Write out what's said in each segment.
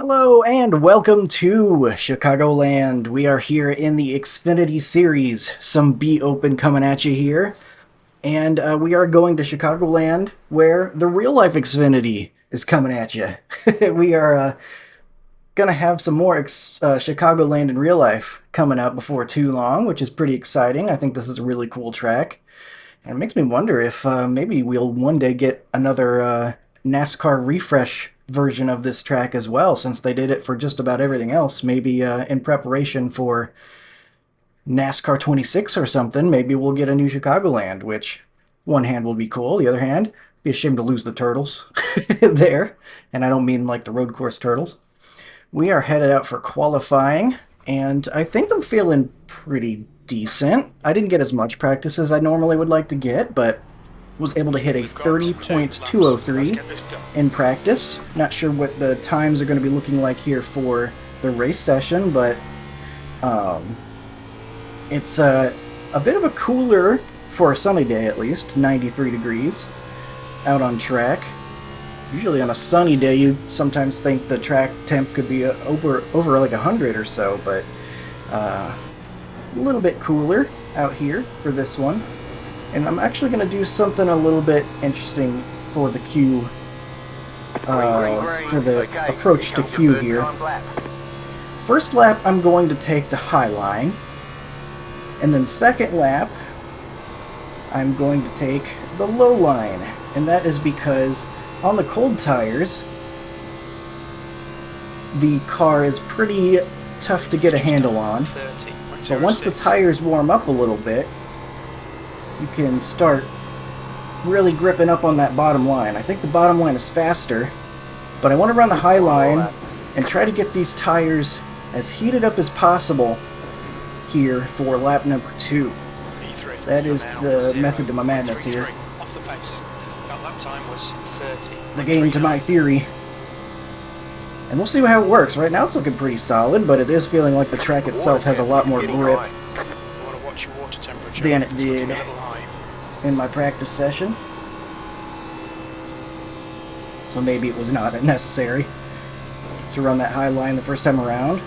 Hello and welcome to Chicagoland. We are here in the Xfinity Series. Some B Open coming at you here. And we are going to Chicagoland where the real life Xfinity is coming at you. We are going to have some more Chicagoland in real life coming out before too long, which is pretty exciting. I think this is a really cool track. And it makes me wonder if maybe we'll one day get another NASCAR refresh version of this track as well, since they did it for just about everything else. Maybe in preparation for NASCAR 26 or something, maybe we'll get a new Chicagoland, which one hand will be cool, the other hand, be a shame to lose the turtles there. And I don't mean like the road course turtles. We are headed out for qualifying, and I think I'm feeling pretty decent. I didn't get as much practice as I normally would like to get, but was able to hit a 30.203 in practice. Not sure what the times are going to be looking like here for the race session, but it's a bit of a cooler, for a sunny day at least, 93 degrees out on track. Usually on a sunny day you sometimes think the track temp could be over like 100 or so, but a little bit cooler out here for this one. And I'm actually going to do something a little bit interesting for the queue, for the approach to queue here. First lap, I'm going to take the high line, and then second lap, I'm going to take the low line. And that is because on the cold tires, the car is pretty tough to get a handle on. But once the tires warm up a little bit, you can start really gripping up on that bottom line. I think the bottom line is faster, but I want to run the high line and try to get these tires as heated up as possible here for lap number 2. That is the method to my madness here. The game to my theory. And we'll see how it works. Right now it's looking pretty solid, but it is feeling like the track itself has a lot more grip than it did in my practice session. So maybe it was not necessary to run that high line the first time around.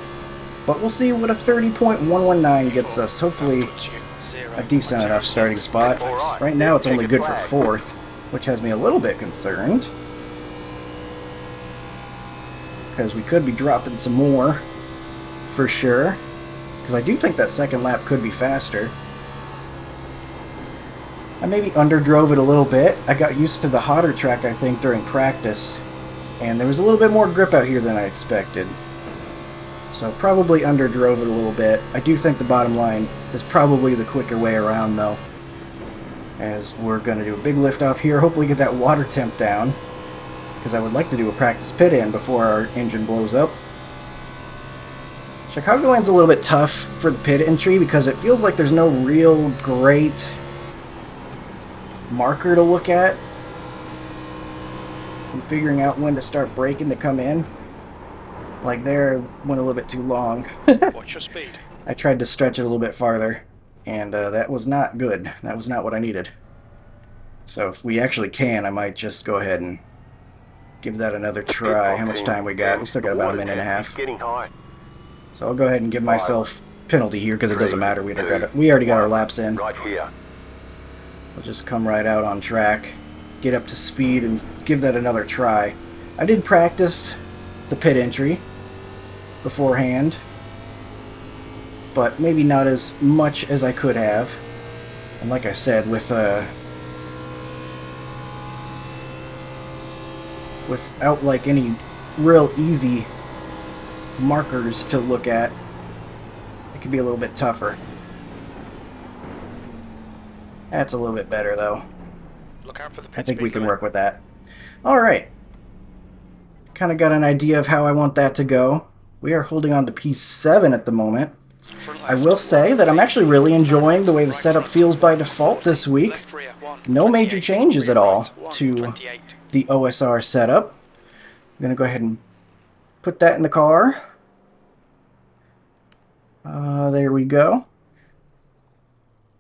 But we'll see what a 30.119 gets us. Hopefully a decent enough starting spot. Right now it's only good for 4th, which has me a little bit concerned, because we could be dropping some more for sure. Because I do think that second lap could be faster. I maybe underdrove it a little bit. I got used to the hotter track, I think, during practice, and there was a little bit more grip out here than I expected. So probably underdrove it a little bit. I do think the bottom line is probably the quicker way around, though, as we're going to do a big lift off here, hopefully get that water temp down, because I would like to do a practice pit in before our engine blows up. Chicagoland's a little bit tough for the pit entry because it feels like there's no real great marker to look at and figuring out when to start braking to come in. Like there, went a little bit too long. Watch your speed. I tried to stretch it a little bit farther, and that was not good. That was not what I needed. So if we actually can, I might just go ahead and give that another try. How much time we got? We still got about a minute and a half. So I'll go ahead and give myself penalty here because it doesn't matter. We already got our laps in. Right here. We'll just come right out on track, get up to speed, and give that another try. I did practice the pit entry beforehand, but maybe not as much as I could have. And like I said, without like any real easy markers to look at, it could be a little bit tougher. That's a little bit better, though. Look out for the pit I think speed we can limit. work with that. Alright. Kind of got an idea of how I want that to go. We are holding on to P7 at the moment. I will say that I'm actually really enjoying the way the setup feels by default this week. Left rear, 1, No major 28, changes at rear all right, 1, to 28. the OSR setup. I'm going to go ahead and put that in the car. There we go.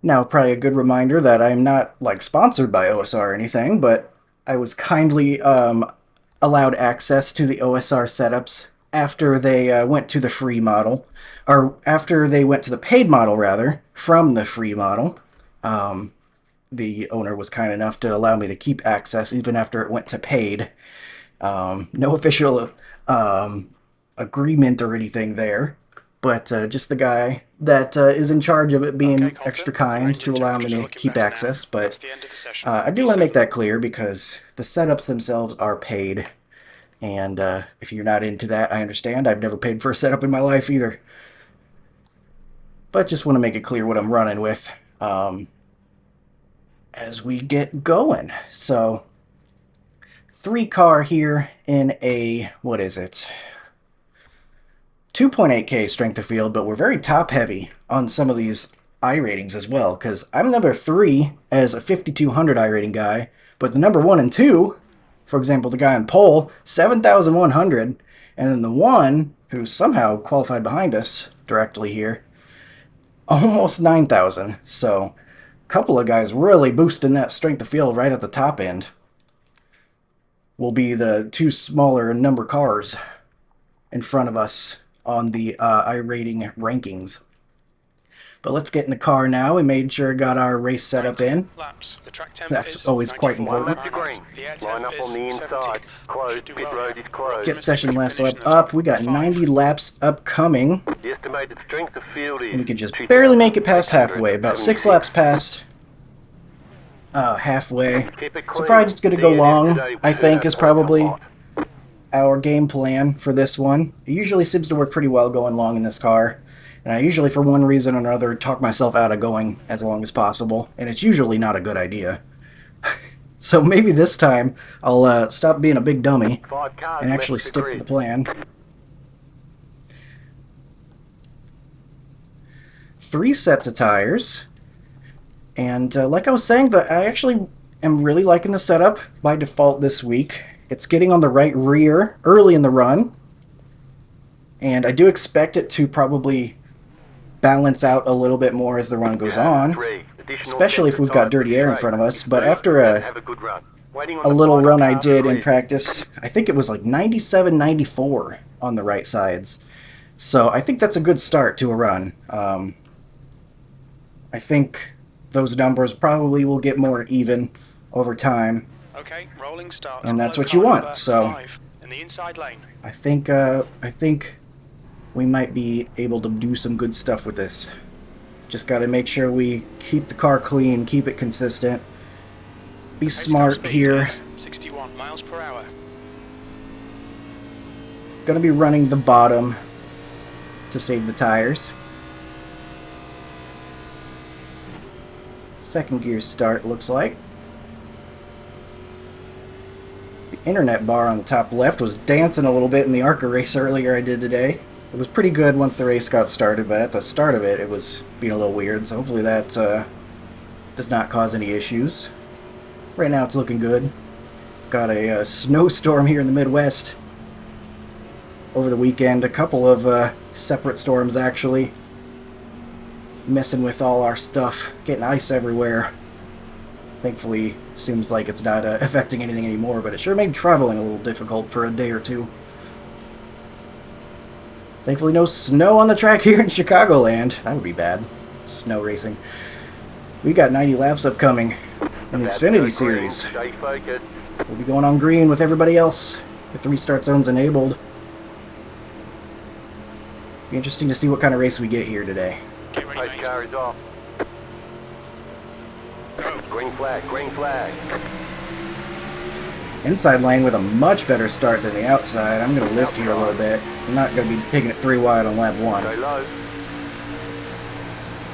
Now, probably a good reminder that I'm not, like, sponsored by OSR or anything, but I was kindly allowed access to the OSR setups after they went to the free model, or after they went to the paid model, rather, from the free model. The owner was kind enough to allow me to keep access even after it went to paid. No official agreement or anything there, but just the guy that is in charge of it being Okay, Colton. extra kind to allow me Temperatures are to looking keep better access. now. But That's the end of the session. I do want to make that clear because the setups themselves are paid. And if you're not into that, I understand. I've never paid for a setup in my life either. But just want to make it clear what I'm running with as we get going. So, 3-car here in a, what is it? 2.8K strength of field, but we're very top heavy on some of these iRatings as well, because I'm number 3 as a 5200 iRating guy, but the number 1 and 2, for example, the guy on pole, 7,100, and then the one who's somehow qualified behind us directly here, almost 9,000. So, a couple of guys really boosting that strength of field right at the top end. Will be the 2 smaller number cars in front of us on the iRating rankings. But let's get in the car now. We made sure we got our race setup in. Laps. The track temp That's is always quite 94 important. Fahrenheit. The air temp Line up on the is inside. 70. Closed. Should do Pit well road here. is closed. Get session last Finish lap in the up. top We got 5. 90 laps upcoming. The estimated strength of field is. And we could just barely make it past halfway. About 6 laps past halfway. So probably just going to go long, I think, is probably our game plan for this one. It usually seems to work pretty well going long in this car. And I usually, for one reason or another, talk myself out of going as long as possible. And it's usually not a good idea. So maybe this time I'll stop being a big dummy and actually stick to the plan. 3 sets of tires. And like I was saying, I actually am really liking the setup by default this week. It's getting on the right rear early in the run. And I do expect it to probably balance out a little bit more as the run goes on, especially if we've got dirty air in front of us. But after a little run I did in practice, I think it was like 97, 94 on the right sides. So I think that's a good start to a run. I think those numbers probably will get more even over time. Okay, rolling start. And that's what you want, so in the inside lane. I think we might be able to do some good stuff with this. Just got to make sure we keep the car clean, keep it consistent, be smart here. 61 miles per hour. Gonna be running the bottom to save the tires. Second gear start, looks like. The internet bar on the top left was dancing a little bit in the ARCA race earlier I did today. It was pretty good once the race got started, but at the start of it, it was being a little weird, so hopefully that does not cause any issues. Right now it's looking good. Got a snowstorm here in the Midwest over the weekend. A couple of separate storms, actually. Messing with all our stuff, getting ice everywhere. Thankfully, seems like it's not affecting anything anymore, but it sure made traveling a little difficult for a day or two. Thankfully, no snow on the track here in Chicagoland. That would be bad. Snow racing. We got 90 laps upcoming in the Xfinity Series. We'll be going on green with everybody else with the restart zones enabled. Be interesting to see what kind of race we get here today. Get ready, mate. Car is off. Green flag, green flag. Inside lane with a much better start than the outside. I'm going to lift here a little bit. I'm not going to be taking it 3 wide on lap 1. Go low.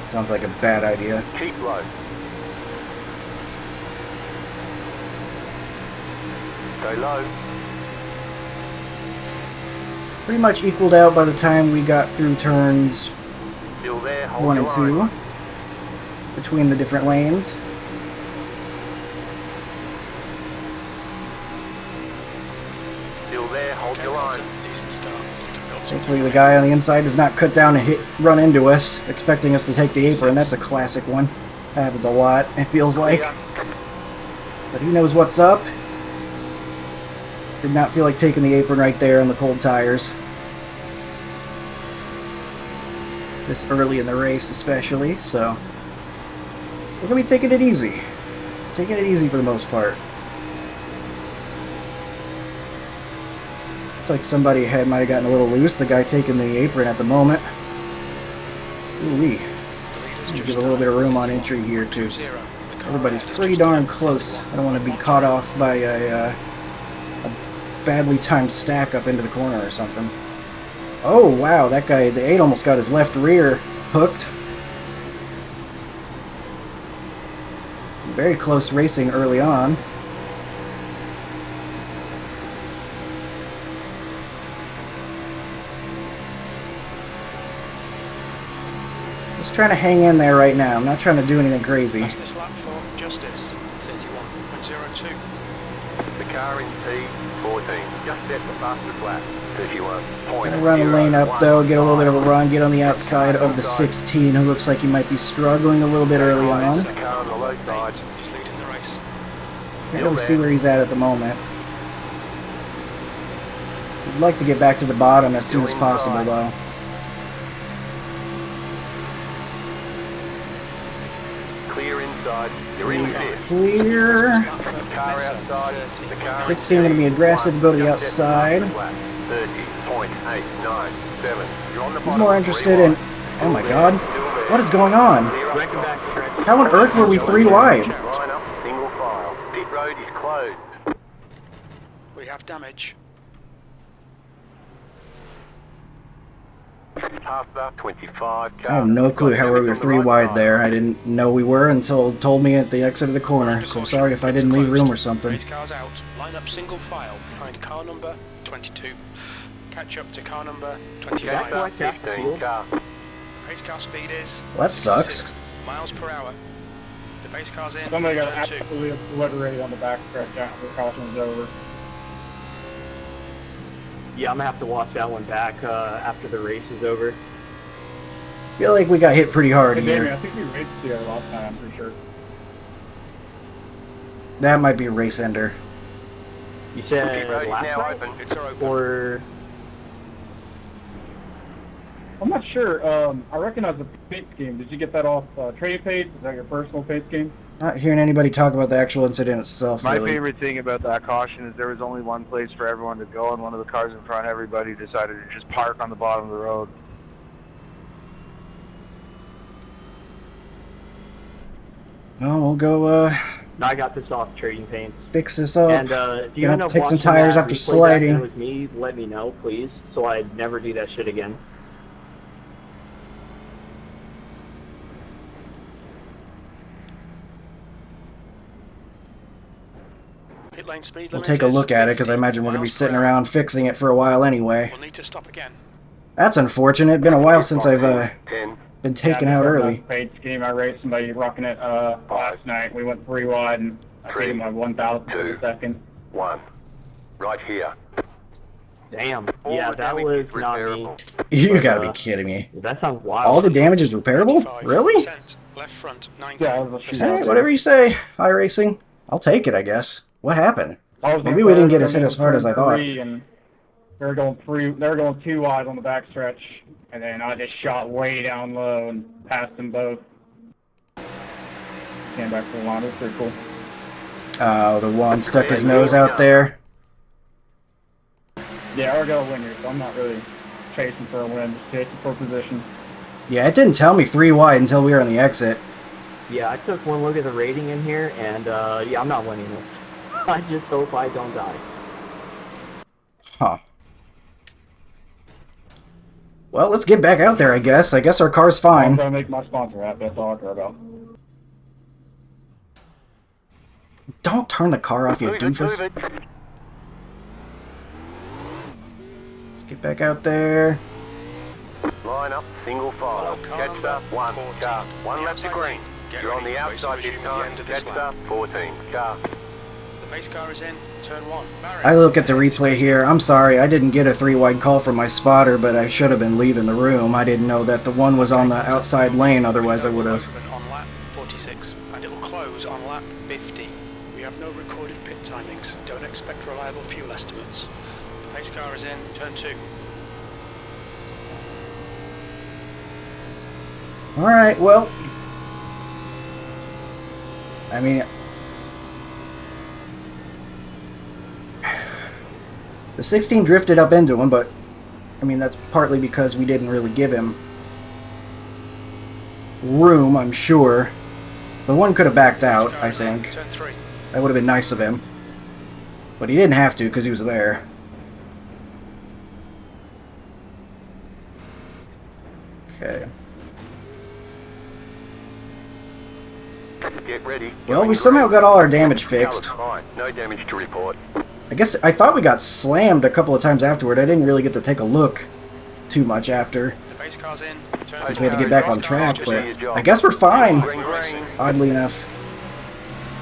Sounds like a bad idea. Keep low. Go low. Pretty much equaled out by the time we got through turns Still there, hold 1 your and 2 line. between the different lanes. Still there, hold your line. Decent start. Hopefully the guy on the inside does not cut down and run into us, expecting us to take the apron. That's a classic one. That happens a lot, it feels like. But he knows what's up. Did not feel like taking the apron right there on the cold tires. this early in the race especially, so we're going to be taking it easy. Taking it easy for the most part. Looks like somebody might have gotten a little loose, the guy taking the apron at the moment. Ooh-wee. Give a little bit of room on entry here, because everybody's pretty darn close. I don't want to be caught off by a badly timed stack up into the corner or something. Oh, wow, that guy, the 8 almost got his left rear hooked. Very close racing early on. Just trying to hang in there right now. I'm not trying to do anything crazy. Fastest lap for Justice, 31.02. The car in P14 just set the fastest lap. 31.01. Gonna run a lane up though, get a little bit of a run, get on the outside of the 16 who looks like he might be struggling a little bit early on. The car on the low side. He's leading the race. Can't really see where he's at the moment. I'd like to get back to the bottom as soon as possible though. Clear inside. You're in fifth. Clear. Car outside. The car 16 gonna be aggressive, go to the outside. 30.897. You're on the He's more interested in... Oh my god. What is going on? How on earth were we 3 wide? Line up, single file. Pit road is closed. We have damage. After 25. I have no clue how we were 3 wide there. I didn't know we were until it told me at the exit of the corner, so sorry if I didn't leave room or something. Race cars out. Line up single file behind car number 22. Catch up to car number 25. 15 car. Race car speed is... Well, that sucks. 66 miles per hour. The base car's in. Somebody got turn 2. absolutely obliterated on the back stretch after caution's over. Yeah, I'm gonna have to watch that one back after the race is over. Feel like we got hit pretty hard Hey, Damien, I here. think we raced together last time, I'm pretty sure. That might be a race ender. You Pit said road is last now night? open. It's open. Or I'm not sure, I recognize the paint scheme. Did you get that off trade page? Is that your personal paint scheme? Not hearing anybody talk about the actual incident itself, My really. favorite thing about that caution is there was only one place for everyone to go, and one of the cars in front of everybody decided to just park on the bottom of the road. Well, we'll go I got this off trading paints. fix this up. And if you Gonna end have up to take some watching tires that after replay back sliding. then with me, let me know, please, so I never do that shit again. Pit lane speed We'll limit take a is look at it, because I 50 imagine we're going to be miles per sitting hour. around fixing it for a while anyway. We'll need to stop again. That's unfortunate. Been a while since I've 10. been taken Yeah, out I just early. got the paint scheme. I raced somebody rocking it last night. We went 3 wide and I Three, beat him by 1,000 two. per second. 1. Right here. Damn. All Yeah, the that damage was is not me. repairable. You But, gotta be kidding me. That sounds wild. All the damage is repairable? 55%. Really? Left front 90. Yeah, it was a shootout. Alright, whatever you say, iRacing. I'll take it, I guess. What happened? I was Maybe on we didn't third, get as hit going as hard as I thought. 3, and they were going 2 wide on the back stretch, and then I just shot way down low and passed them both. Came back to the line. It was pretty cool. Oh, the one stuck his nose out there. Yeah, I got a win here, so I'm not really chasing for a win, just chasing for position. Yeah, it didn't tell me 3 wide until we were on the exit. Yeah, I took one look at the rating in here, and yeah, I'm not winning it. I just hope I don't die. Huh. Well, let's get back out there, I guess. I guess our car's I'm fine. gonna make my sponsor happy, that's all I care about. Don't turn the car off, you Move it, doofus. move it. Let's get back out there. Line up, single file. Follow car Catch number up, 1 14. car. 1 The left to outside green. lane. Get You're on ready. the Race outside will this resume at the time. end of this Catch lap. up, 14 car. The base car is in. Turn 1. Barry. I look at the replay here. I'm sorry, I didn't get a 3 wide call from my spotter, but I should have been leaving the room. I didn't know that the one was on the outside lane, otherwise I would have. Open on lap 46, and it will close on lap 50. We have no recorded pit timings. Don't expect reliable fuel estimates. The pace car is in. Turn 2. Alright, well... I mean... The 16 drifted up into him, but... I mean, that's partly because we didn't really give him room, I'm sure. The one could have backed out, I think. Turn 3. That would have been nice of him. But he didn't have to, because he was there. Okay. Get ready. Well, we somehow got all our damage fixed. Fine. No damage to report. I guess I thought we got slammed a couple of times afterward. I didn't really get to take a look too much after, The base car's in. Turn since 4. we had to get back on track, Just but do your job. I guess we're fine, Green, green. oddly enough.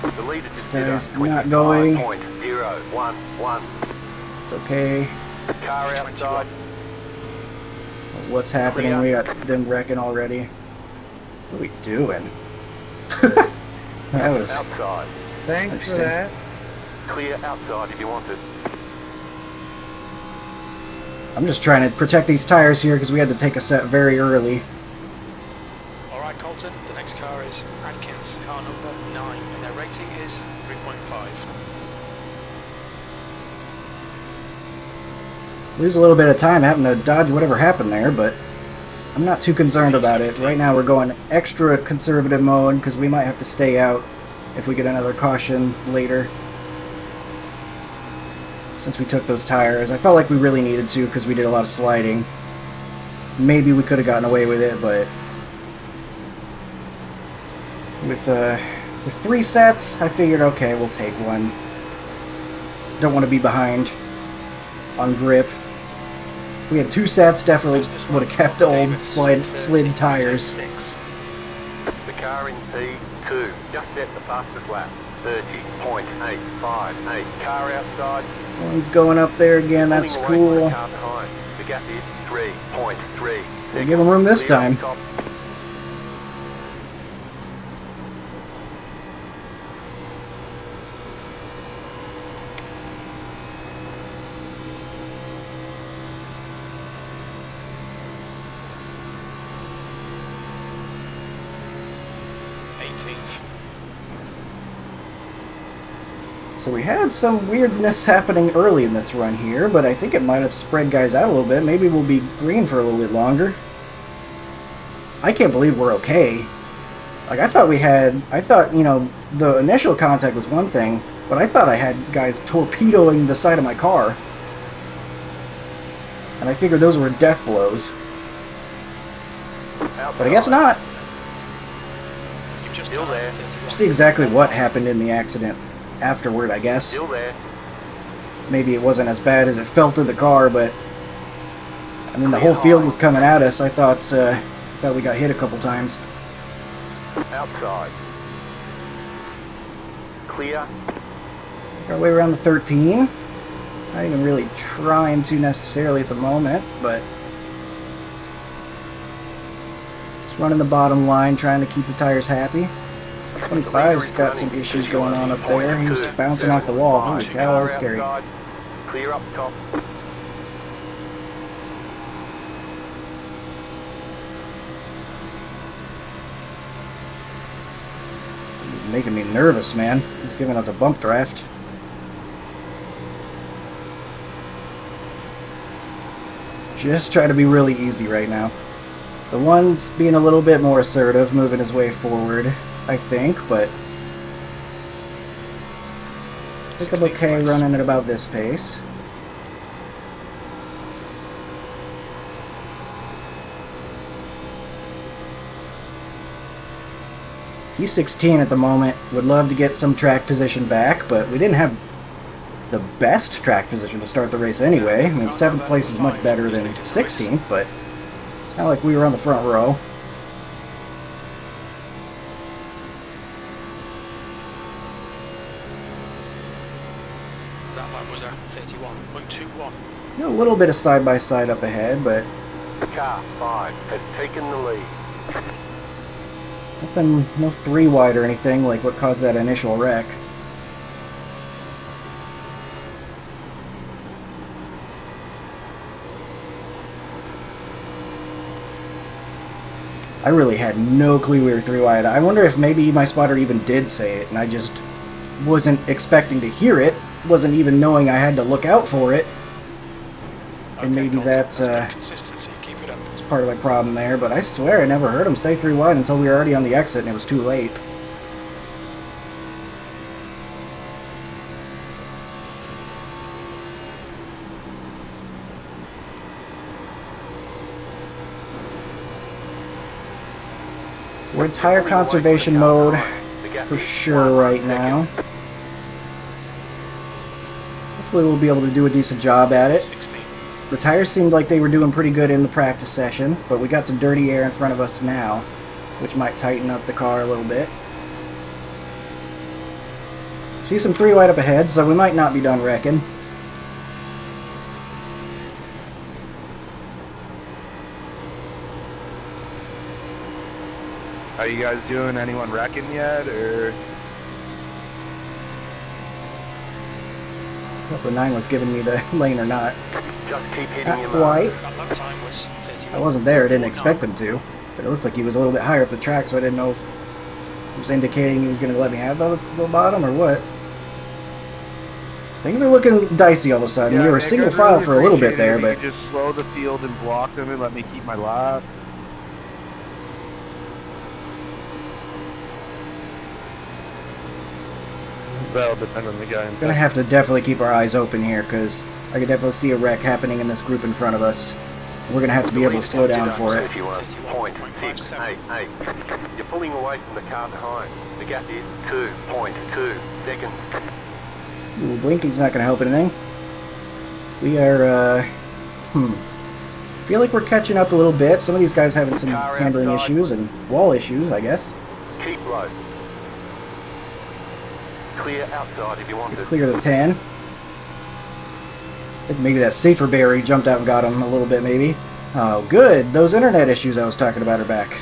The leader This to guy's dinner, not going. 25.011. It's okay. Car outside. What's happening? We got them wrecking already. What are we doing? That was... Outside. Thanks for Interesting. that. Clear outside if you want it. I'm just trying to protect these tires here because we had to take a set very early. Alright, Colton, the next car is Adkins, car number 9, and their rating is 3.5. Lose a little bit of time having to dodge whatever happened there, but I'm not too concerned about it. Right now we're going extra conservative mode because we might have to stay out if we get another caution later. Since we took those tires, I felt like we really needed to because we did a lot of sliding. Maybe we could have gotten away with it, but with 3 sets, I figured, okay, we'll take one. Don't want to be behind on grip. If we had 2 sets, definitely would have kept the old slid tires. 6. The car in P2. Just set the fastest lap. 30.858. Car outside. One's going up there again, that's Pulling away from cool. the car behind. The gap is 3.3. We'll give him room this Clear up time. top. So we had some weirdness happening early in this run here, but I think it might have spread guys out a little bit. Maybe we'll be green for a little bit longer. I can't believe we're okay. Like, I thought, you know, the initial contact was one thing, but I thought I had guys torpedoing the side of my car. And I figured those were death blows. But I guess not. You've just Still done there. 31. See exactly what happened in the accident afterward, I guess. Still there. Maybe it wasn't as bad as it felt in the car, but I mean, the whole field was coming at us. I thought we got hit a couple times. Outside. Clear. Our way around the 13. Not even really trying to necessarily at the moment, but just running the bottom line, trying to keep the tires happy. 25's got some issues going on up there. He's bouncing off the wall. Holy cow, that was scary. Outside. Clear up top. He's making me nervous, man. He's giving us a bump draft. Just try to be really easy right now. The one's being a little bit more assertive, moving his way forward, I think, but I think I'm okay running at about this pace. P16 at the moment. Would love to get some track position back, but we didn't have the best track position to start the race anyway. I mean, 7th place is much better than 16th, but it's not like we were on the front row. That lap was at 31.21. A little bit of side-by-side up ahead, but Car 5 has taken the lead. nothing, no 3 wide or anything like what caused that initial wreck. I really had no clue we were 3 wide. I wonder if maybe my spotter even did say it, and I just wasn't expecting to hear it, wasn't even knowing I had to look out for it. And maybe that's consistency. Keep it up. part of my problem there, but I swear I never heard him say 3 wide until we were already on the exit and it was too late. So we're in tire conservation mode for sure right now. Hopefully we'll be able to do a decent job at it. 16. The tires seemed like they were doing pretty good in the practice session, but we got some dirty air in front of us now, which might tighten up the car a little bit. See some 3 wide up ahead, so we might not be done wrecking. How you guys doing? Anyone wrecking yet, or? If the 9 was giving me the lane or not. Just keep hitting Not him quite. That lap time was 31. I wasn't there, I didn't expect him to. But it looked like he was a little bit higher up the track, so I didn't know if he was indicating he was going to let me have the bottom or what. Things are looking dicey all of a sudden. We were Nick, single I'd file really for a little bit appreciate it there, if but you could just slow the field and block them and let me keep my lap. That'll depend on the guy. we're going to have to definitely keep our eyes open here, because I could definitely see a wreck happening in this group in front of us. We're going to have to be able to slow down for it. 31.688. You're pulling away from the car behind. The gap is 2.2 seconds. Ooh, blinking's not going to help anything. We are, I feel like we're catching up a little bit. Some of these guys having some handling issues and wall issues, I guess. Keep low. Clear outside if you want to. Clear the 10. I think maybe that safer berry jumped out and got him a little bit, maybe. Oh, good. Those internet issues I was talking about are back.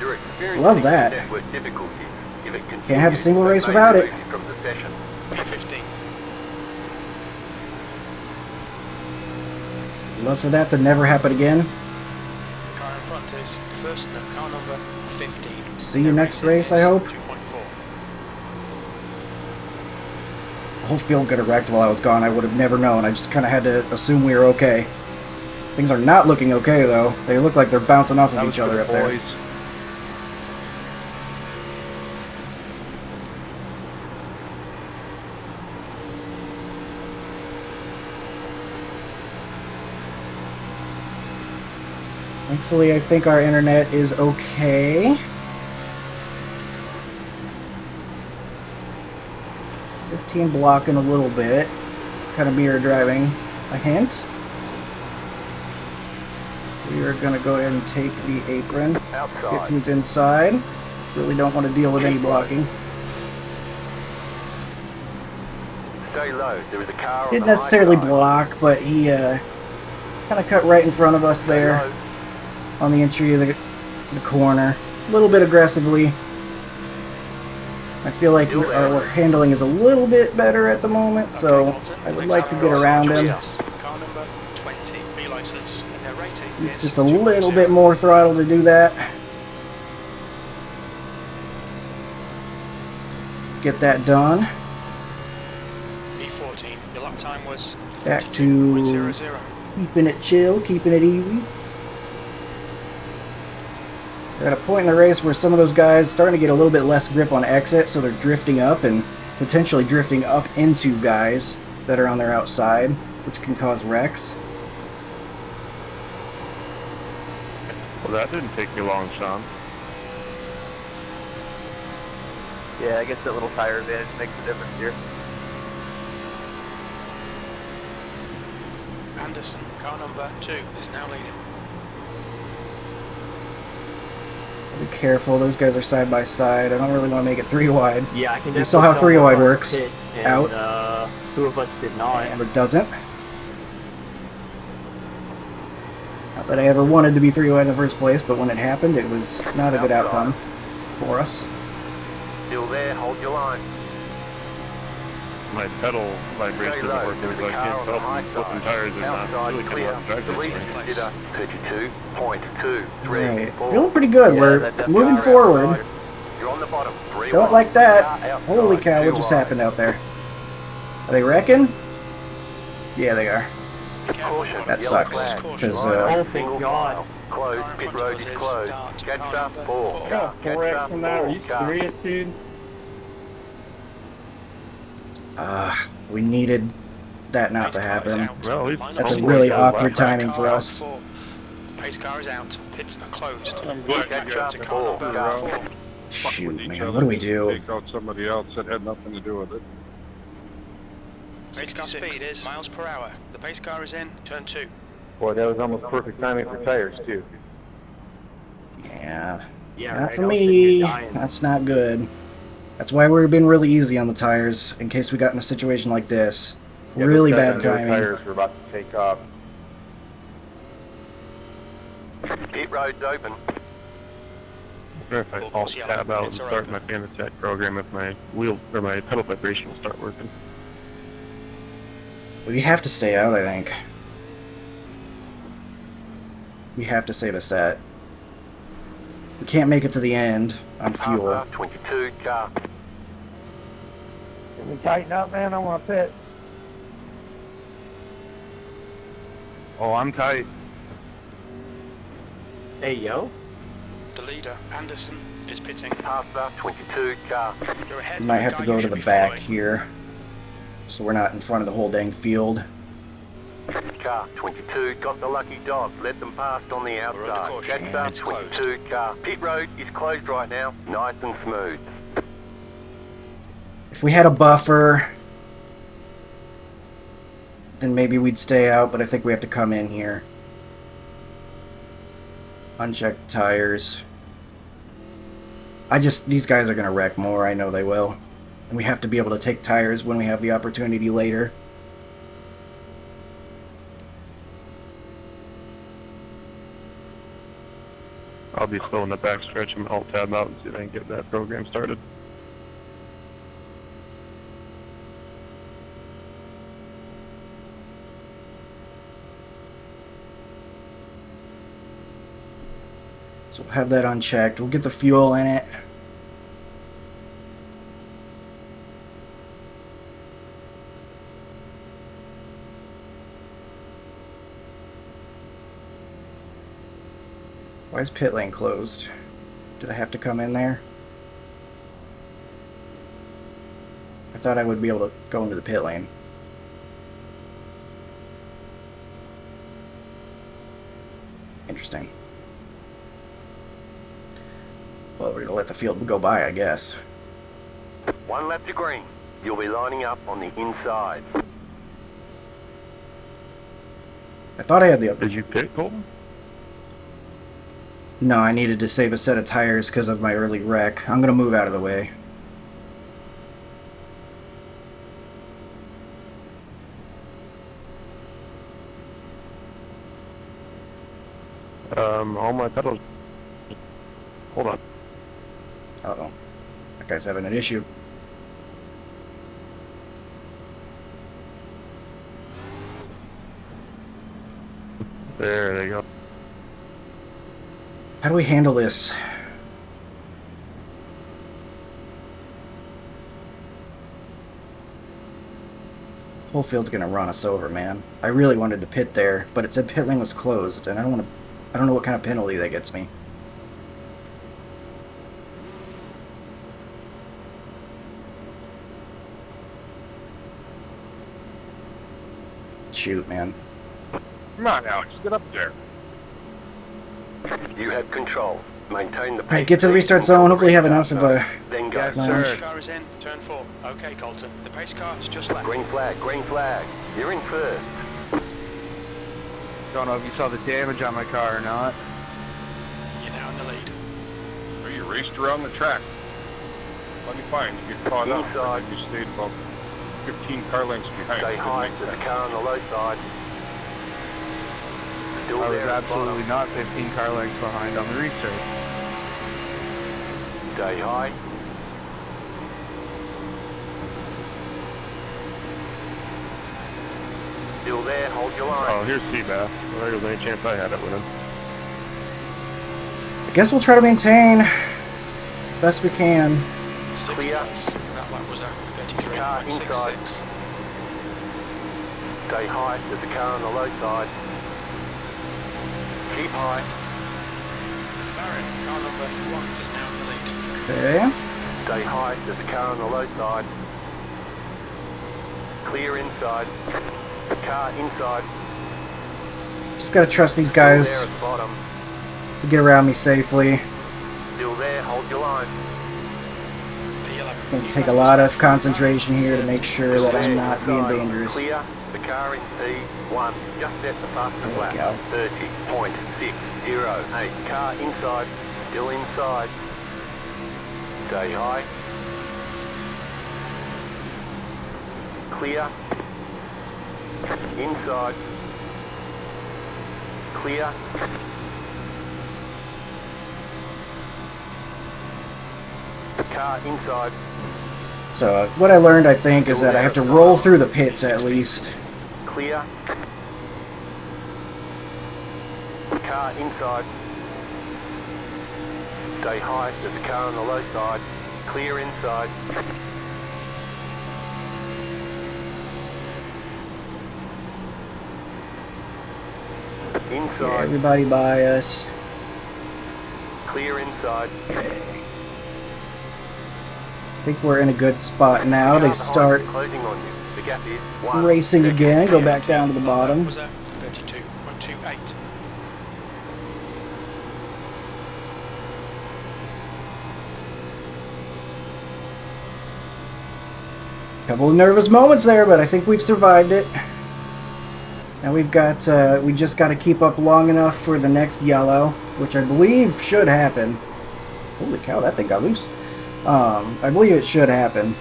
You're experiencing Love that. network difficulties. If it continues, Can't have a single race may without it. remove you from the session. P15. Love for that to never happen again. Car in front is first car number 15. See you next race, I hope. 2.4. The whole field could have wrecked while I was gone. I would have never known. I just kind of had to assume we were okay. Things are not looking okay, though. They look like they're bouncing off That of was each for other the up there. boys. Thankfully, I think our internet is okay. 15 blocking a little bit. Kind of mirror driving a hint. We are going to go ahead and take the apron. Get Outside. who's inside. Really don't want to deal with any blocking. Stay low. There is a car on Didn't the high necessarily side. block, but he kind of cut right in front of us Stay there low. on the entry of the corner. A little bit aggressively. I feel like our handling is a little bit better at the moment, so I would like to get around him. Car number 20. B license. And their rating Use is just a little 2.0. bit more throttle to do that. Get that done. B14. Your lap time was Back to 52.00. keeping it chill, keeping it easy. We're at a point in the race where some of those guys starting to get a little bit less grip on exit, so they're drifting up and potentially drifting up into guys that are on their outside, which can cause wrecks. Well, that didn't take me long, Sean. Yeah, I guess that little tire advantage makes a difference here. Anderson, car number 2, is now leading. Be careful, those guys are side by side. I don't really want to make it 3 wide. Yeah, I can You definitely saw how tell 3 wide one works. hit and, Out. Two of us did not. And it doesn't. Not that I ever wanted to be 3 wide in the first place, but when it happened, it was not a good outcome for us. Still there. Hold your line. my pedal vibration Stay doesn't low. work, There's so a I car can't on the tell high if I'm flipping side. tires or not. Outside Really clear. cannot drive Delete this thing. consider 32.23. Alright, feeling pretty good. Yeah, We're that definitely moving Car forward. outside. You're on the bottom. 3-1. Don't like that. Car outside. Holy cow, what 2 just wide. happened out there? Are they wrecking? Yeah, they are. Caution. That yellow sucks, flag. 'cause, Line up, Oh, thank single God. file. Closed. Pit road is closed. Catch up. 4. I got Catch correct up. from that. Are 4. you serious, dude? We needed that not to happen. Well, at least That's a hopefully really it goes awkward back. timing for us. Pace car is out. Pits are closed. I'm glad Catch you guys up. got 4. figured Car out. 4. Fuck Shoot, with each man, other, what do we just do? Take out somebody else that had nothing to do with it. Pace car speed is miles per hour. The pace car is in. Turn 2. Boy, that was almost perfect timing for tires, too. Yeah, Yeah, not right, for I was sitting here me. dying. That's not good. That's why we've been really easy on the tires, in case we got in a situation like this. Yeah, Really those guys bad on new timing. tires were about to take off. Pit road's open. I wonder if I alt tab out and start my fan attack program if my wheel or my pedal vibration will start working. We have to stay out, I think. We have to save a set. We can't make it to the end on fuel. Car 22. Car. Can we tighten up, man? I want to pit. Oh, I'm tight. Hey, yo. The leader, Anderson, is pitting. Pasta 22. Car. You're ahead. We might of have the to guy go you to should the be back following. here, so we're not in front of the whole dang field. Car 22. Got the lucky dog. Let them pass on the under outside. caution. Catch up. It's closed. 22. Car. Pit road is closed right now. Nice and smooth. If we had a buffer, then maybe we'd stay out, but I think we have to come in here. Uncheck the tires. These guys are gonna wreck more, I know they will. And we have to be able to take tires when we have the opportunity later. I'll be slow in the backstretch and alt tab out and see if I can get that program started. So we'll have that unchecked. We'll get the fuel in it. Why is pit lane closed? Did I have to come in there? I thought I would be able to go into the pit lane. Interesting. Well, we're gonna let the field go by, I guess. 1 lap to green. You'll be lining up on the inside. I thought I had the... Did you pit, Colton? No, I needed to save a set of tires because of my early wreck. I'm gonna move out of the way. All my pedals. Hold on. Uh-oh. That guy's having an issue. There they go. How do we handle this? Whole field's gonna run us over, man. I really wanted to pit there, but it said pit lane was closed, and I don't know what kind of penalty that gets me. Shoot, man. Come on, Alex, get up there. You have control. Maintain the pace. Alright, get to the restart zone. Hopefully have enough of a... Then go. Yes, Lounge. sir. Pace car is in. Turn 4. Okay, Colton. The pace car is just left. Green flag, green flag. You're in first. Don't know if you saw the damage on my car or not. You're now in the lead. Well, you raced around the track. Plenty fine. You get caught up. Inside. You stayed about 15 car lengths behind. Stay Didn't high make to the sense. car on the low side. Still I was there at the absolutely not 15 car lengths behind on the restart. bottom. Stay high. Still there, hold your line. Oh, here's Seabass. Well, there was any chance I had it with him. I guess we'll try to maintain best we can. Clear. That lap was at Car inside. 33.66. Stay high, there's a car on the low side. Keep high. Barrett, car number 1 is now in the lead. Okay. Stay high, there's a car on the low side. Clear inside. Car inside. Just gotta trust these Still guys there at the bottom. to get around me safely. Still there, hold your line. Gonna take a lot of concentration here to make sure that I'm not being Inside. dangerous. Clear. The car in P1. Just set the fastest There we lap. go. 30.608. Car inside. Still inside. Stay high. Clear. Inside. Clear. Car inside. So what I learned, I think, is that I have to roll through the pits at least. Clear. Car inside. Stay high, there's a car on the low side. Clear inside. Yeah, Inside. everybody by us. Clear inside. I think we're in a good spot now Car to behind start you, closing on you. The gap is 1 racing second. again. Go back down to the That bottom. was at 32.28. Couple of nervous moments there, but I think we've survived it. Now we just got to keep up long enough for the next yellow, which I believe should happen. Holy cow, that thing got loose. I believe it should happen.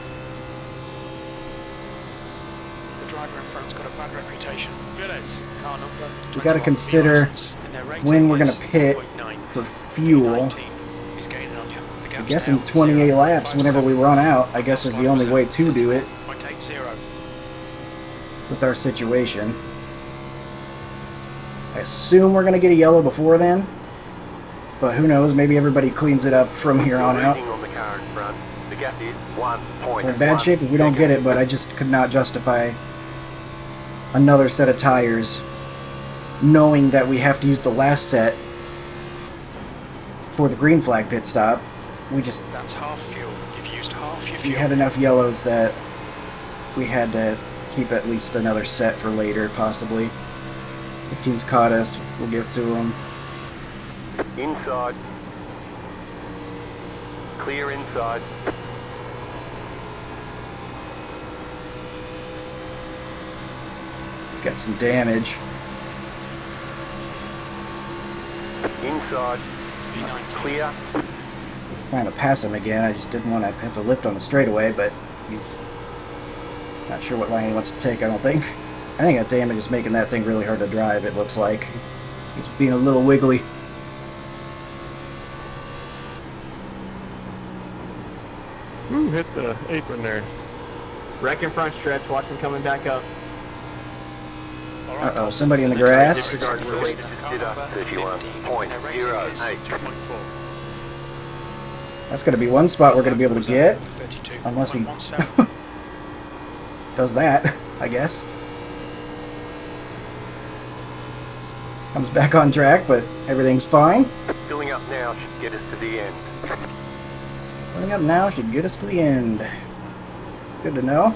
The driver in front's got a bad reputation. Gilles, car number We got to 21 consider license, and their rating when we're is going to pit 2.9. for fuel. 19 is gaining on you. The I gap's guess now in 28 laps, 0.57. whenever we run out, I guess is the only way to do it 0.80. with our situation. I assume we're going to get a yellow before then, but who knows, maybe everybody cleans it up from here on out. Rating on the car in front. The gap is 1.1 We're in bad shape if we don't get it, but I just could not justify another set of tires knowing that we have to use the last set for the green flag pit stop. That's half fuel. You've used half your we fuel. had enough yellows that we had to keep at least another set for later, possibly. 15's caught us. We'll give it to them. Inside. Clear inside. He's got some damage. Inside. Clear. Trying to pass him again. I just didn't want to have to lift on the straightaway, but he's not sure what line he wants to take, I don't think. I think that damage is making that thing really hard to drive, it looks like. He's being a little wiggly. Ooh, hit the apron there. Wreck in front stretch, watch him coming back up. Uh-oh, somebody in the grass. Disregard for weight consider 31.08. That's going to be one spot we're going to be able to get. Unless he does that, I guess. Comes back on track, but everything's fine. Filling up now should get us to the end. Filling up now should get us to the end. Good to know.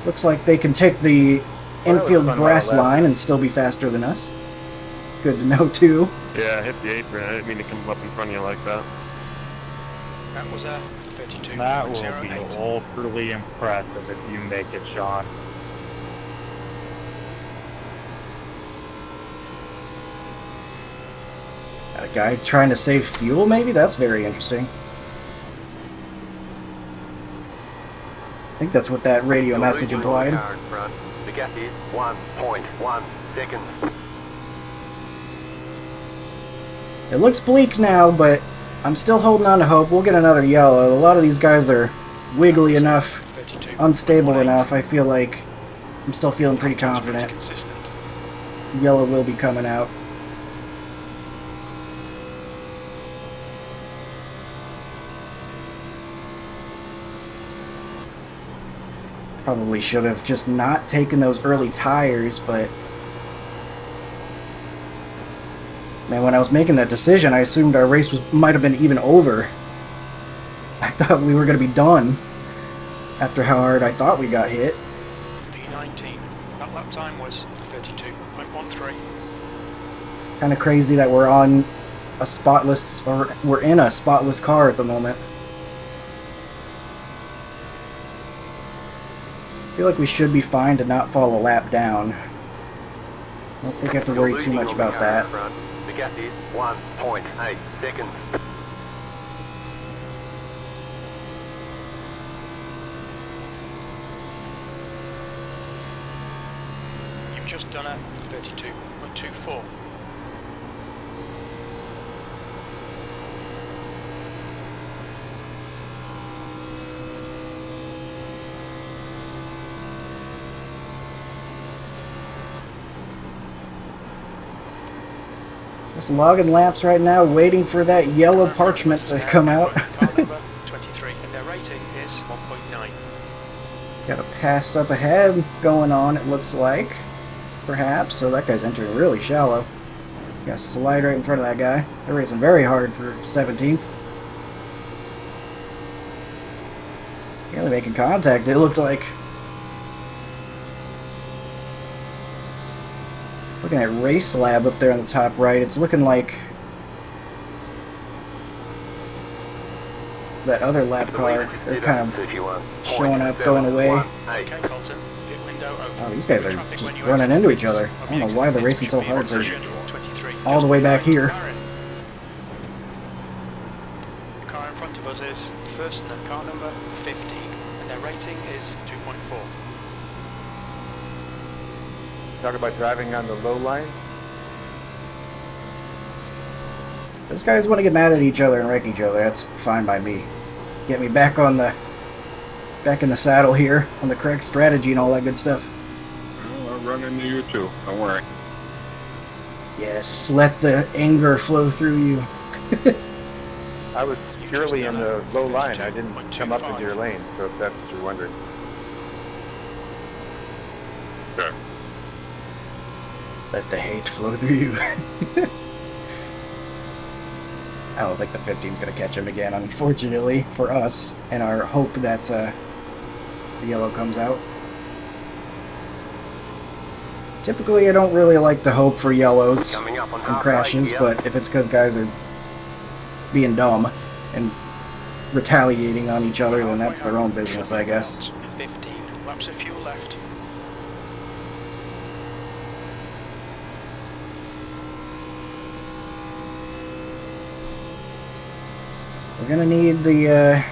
Looks like they can take the infield grass line and still be faster than us. Good to know, too. Yeah, I hit the apron. I didn't mean to come up in front of you like that. That was at 32.08. That will be ultra impressive if you make it, Sean. Got a guy trying to save fuel, maybe? That's very interesting. I think that's what that radio message implied. Car in front. The gap is 1.1 seconds. It looks bleak now, but I'm still holding on to hope. We'll get another yellow. A lot of these guys are wiggly enough unstable enough. I feel like I'm still feeling pretty confident. Consistent. Yellow will be coming out. Probably should have just not taken those early tires, but man, when I was making that decision, I assumed our race might have been even over. I thought we were going to be done after how hard I thought we got hit. P19. That lap time was 32.13. Kind of crazy that we're on a spotless, or we're in a spotless car at the moment. I feel like we should be fine to not fall a lap down. I don't think I have to worry too much about that. The gap is 1.8 seconds. You've just done a 32.24. Just logging laps right now, waiting for that yellow parchment to come out. Car number 23, and their rating is 1.9. Got a pass up ahead going on, it looks like. Perhaps. So that guy's entering really shallow. Got to slide right in front of that guy. They're racing very hard for 17th. Barely making contact, it looked like. Looking at Race Lab up there on the top right, it's looking like that other lap car. They're kind of showing up, going away. Okay, Colton, pit window open. Oh, these guys are just running into each other. I don't know why they're racing so hard for all the way back here. The car in front of us is first and car number 15, and their rating is 2.4. Talk about driving on the low line. Those guys want to get mad at each other and wreck each other. That's fine by me. Get me back in the saddle here on the correct strategy and all that good stuff. Well, I'll run into you too. Don't worry. Yes, let the anger flow through you. I was purely in the low line. I didn't come up into your lane, so if that's what you're wondering. Okay. Let the hate flow through you. I don't think the 15's going to catch him again, unfortunately, for us, and our hope that the yellow comes out. Typically, I don't really like to hope for yellows and crashes, but if it's because guys are being dumb and retaliating on each other, then that's their own business, I guess. 15 laps of fuel left. We're gonna need the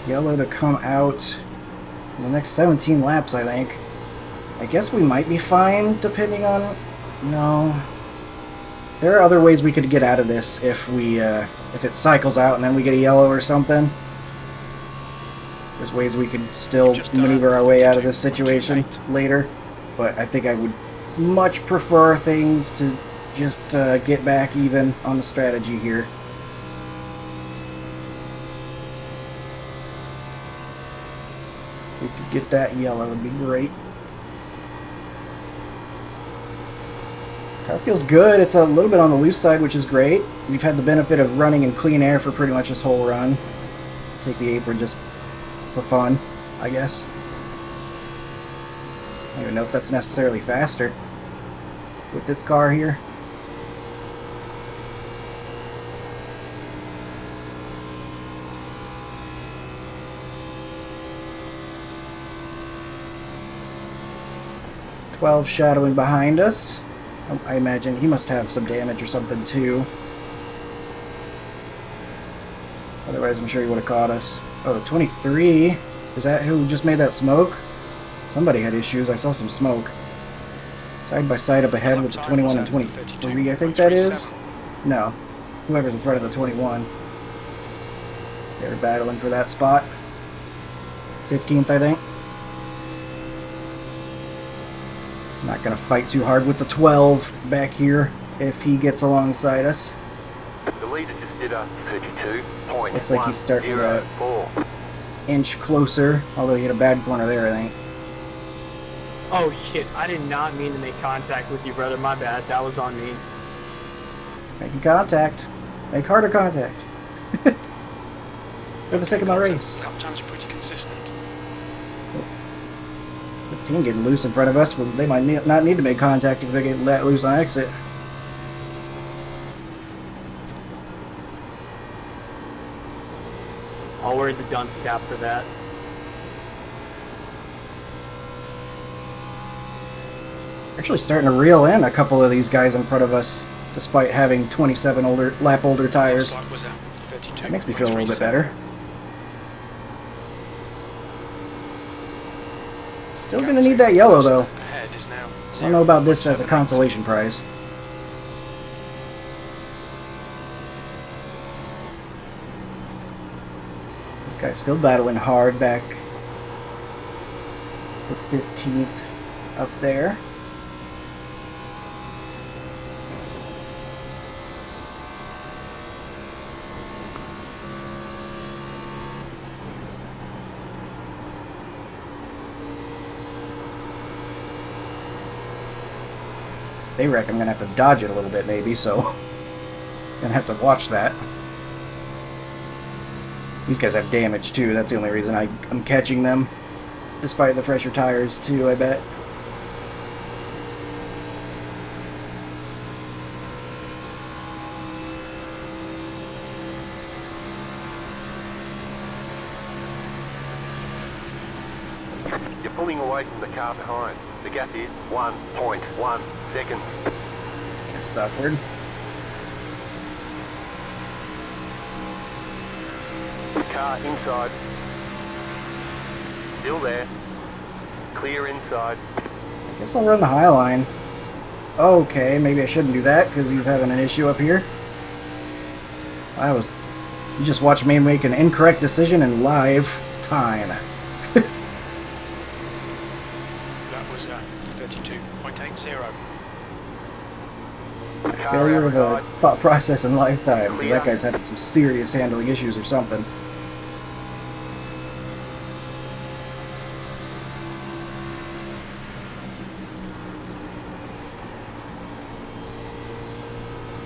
yellow to come out in the next 17 laps, I think. I guess we might be fine, depending on... No. There are other ways we could get out of this if it cycles out and then we get a yellow or something. There's ways we could still maneuver our way out of this situation later. But I think I would much prefer things to just get back even on the strategy here. If we could get that yellow, it would be great. Car feels good. It's a little bit on the loose side, which is great. We've had the benefit of running in clean air for pretty much this whole run. Take the apron just for fun, I guess. I don't even know if that's necessarily faster with this car here. "12 shadowing behind us." I imagine he must have some damage or something too. Otherwise, I'm sure he would have caught us. Oh, the 23. Is that who just made that smoke? Somebody had issues. I saw some smoke. Side by side up ahead with the 21 and 23, I think that is. No. Whoever's in front of the 21. They're battling for that spot. 15th, I think. Not gonna fight too hard with the 12 back here if he gets alongside us. The leader just did a 32.104. Looks like he's starting to inch closer, although he hit a bad corner there, I think. Oh shit, I did not mean to make contact with you, brother. My bad. That was on me. Making contact. Make harder contact. For the sake of my race. Lap times are pretty consistent. 15 getting loose in front of us. They might not need to make contact if they get let loose on exit. I'll wear the dunce cap for that. Actually starting to reel in a couple of these guys in front of us, despite having 27 lap older tires. Lap was at 32. That makes me feel a little bit better. Still gonna need that yellow though. Ahead is now I don't know about this as a consolation prize. This guy's still battling hard back for 15th up there. They wreck, I'm gonna have to dodge it a little bit maybe, so gonna have to watch that. These guys have damage too, that's the only reason I'm catching them. Despite the fresher tires too, I bet. You're pulling away from the car behind. The gap is 1.1 seconds. This is awkward. Car inside. Still there. Clear inside. I guess I'll run the high line. Okay, maybe I shouldn't do that because he's having an issue up here. You just watched me make an incorrect decision in live time. That was 32.80. Failure of a thought process in lifetime, because that guy's having some serious handling issues or something.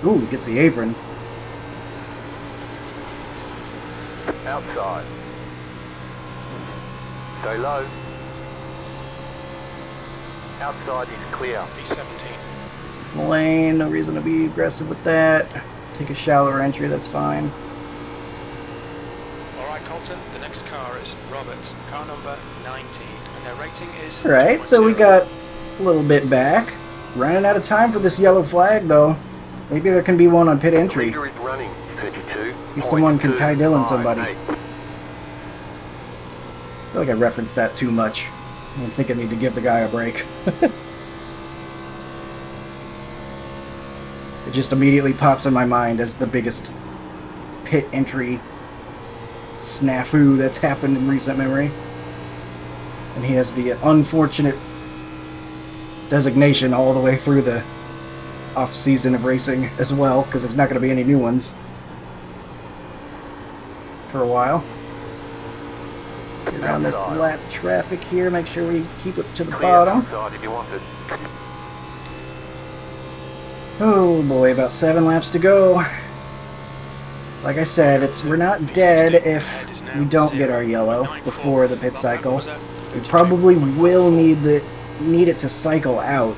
Ooh, he gets the apron. Outside. Stay low. Outside is clear. P17. Lane, no reason to be aggressive with that. Take a shallower entry, that's fine. Alright, Colton, the next car is Roberts, car number 19, and their rating is... Alright, so we got a little bit back. Running out of time for this yellow flag, though. Maybe there can be one on pit entry. The leader is running 32. Maybe someone can tie Dylan somebody. I 58. feel like I referenced that too much. I think I need to give the guy a break. It just immediately pops in my mind as the biggest pit entry snafu that's happened in recent memory. And he has the unfortunate designation all the way through the off-season of racing as well, because there's not going to be any new ones for a while. Get around this lap traffic here, make sure we keep it to the Clear bottom. outside if you want it. Oh boy, about 7 laps to go. Like I said, we're not dead if we don't get our yellow before the pit cycle. We probably will need it to cycle out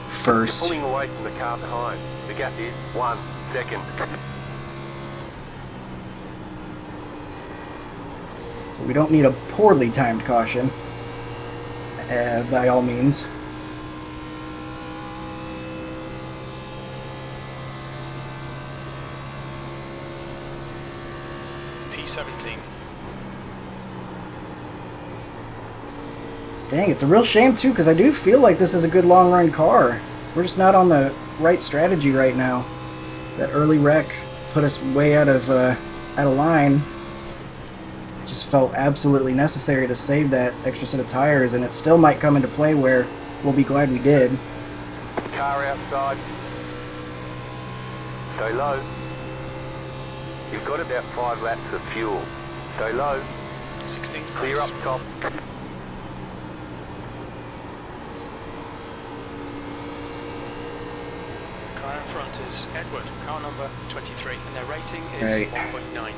first. Pulling away from the car behind. The gap is 1 second. So we don't need a poorly timed caution, by all means. P17. Dang, it's a real shame too, because I do feel like this is a good long run car. We're just not on the right strategy right now. That early wreck put us way out of line. just felt absolutely necessary to save that extra set of tires, and it still might come into play where we'll be glad we did. Car outside. Stay low. You've got about 5 laps of fuel. Stay low. 16th Clear up top. Car in front is Edward, car number 23, and their rating is Right. 1.9.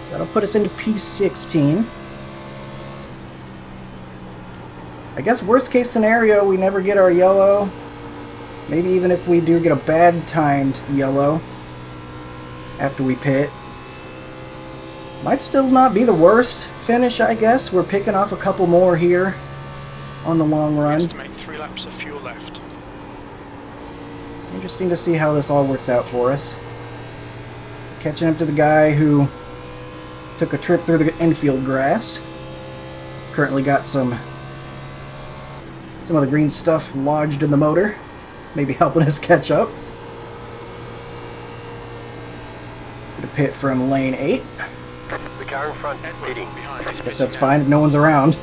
So that'll put us into P16. I guess worst case scenario, we never get our yellow. Maybe even if we do get a bad timed yellow after we pit. Might still not be the worst finish, I guess. We're picking off a couple more here on the long We run. estimate 3 laps of fuel left. Interesting to see how this all works out for us. Catching up to the guy who took a trip through the infield grass. Currently got some of the green stuff lodged in the motor. Maybe helping us catch up. Gonna pit from lane 8. The car in front Edward pitting. behind is Guess pitting that's now. fine if no one's around.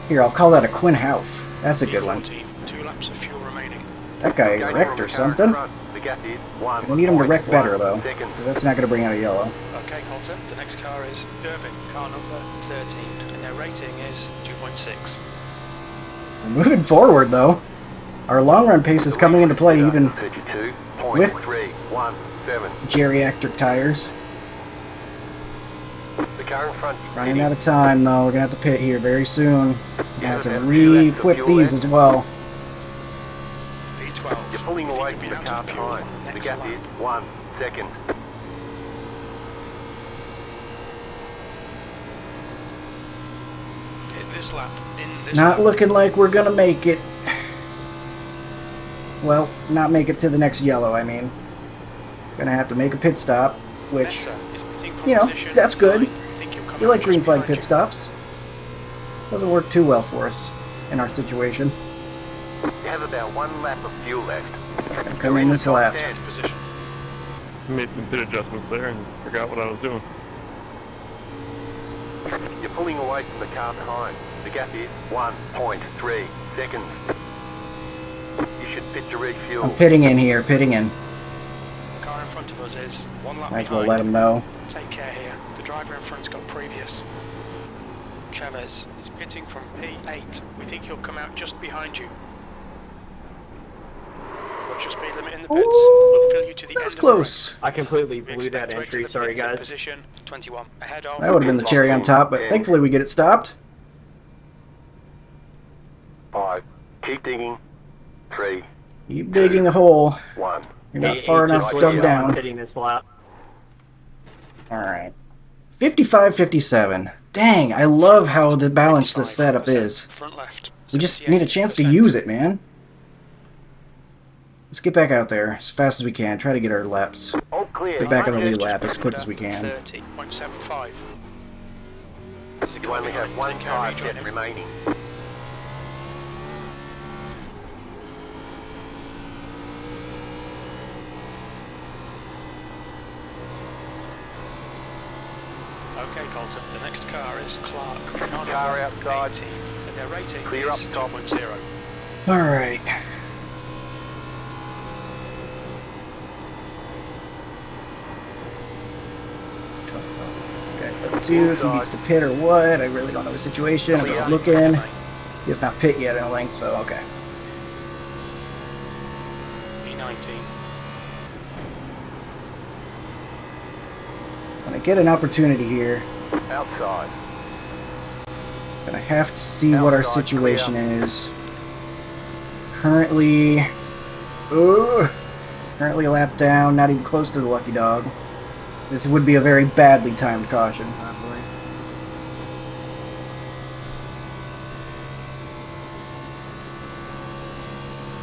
Here, I'll call that a Quinn Houff. That's a good one. 14, 2 laps of fuel remaining. That guy Going wrecked from or the car in something. front. The gap is 1. We need him to wreck better, though. Seconds. Because that's not going to bring out a yellow. Okay, Colton, the next car is Durbin, car number 13, and their rating is 2.6. We're moving forward, though. Our long run pace is coming into play even with 32.317. geriatric tires. The car in front is Running pitting. out of time, though. We're going to have to pit here very soon. We're going to have to re-equip these as well. P12. You're pulling away You'll from be the out car of fuel behind. on the The next gap lap. is 1 second. Hit this lap in this Not lap. looking like we're going to make it. Well, not make it to the next yellow, I mean. Gonna have to make a pit stop, which, Nessa is pitting from you know, position that's good. 9. Think you'll come we out like just green flag behind pit you. stops. Doesn't work too well for us in our situation. You have about 1 lap of fuel left. Gonna come in this lap. Stand. Position. Made some pit adjustments there and forgot what I was doing. You're pulling away from the car behind. The gap is 1.3 seconds. You should pit to refuel. I'm pitting in here, pitting in. The car in front of us is 1 lap Might as well behind. let him know. Take care here. The driver in front's got previous. Chavez is pitting from P8. We think he'll come out just behind you. What's your speed limit in the pits? We'll fill you to the That end was of the close. I completely race. We blew that expect to entry, exit the sorry pits in guys. Position 21. Ahead of. That would have been the cherry on top, but thankfully we get it stopped. 5. Keep digging. 3. Keep digging a hole. 1. You're not Hey, far hey, enough just dug let down. I'm hitting this lap. Alright. 55-57. Dang, I love how the balanced this setup is. Front left. We just need a chance to use it, man. Let's get back out there as fast as we can. Try to get our laps. All clear. Get back on the Just lead lap as quick as we can. 30.75. You only have 1 tire yet remaining. Okay, Colton. The next car is Clark. Car outside. 18, and their rating Clear is up top. 2.0. Alright. This guy's up too, if he needs to pit or what. I really don't know the situation. I wasn't looking. He has not pit yet, I don't think, so okay. P19. When I get an opportunity here, Outside. gonna have to see what our situation is. Currently, currently a lap down, not even close to the lucky dog. This would be a very badly timed caution.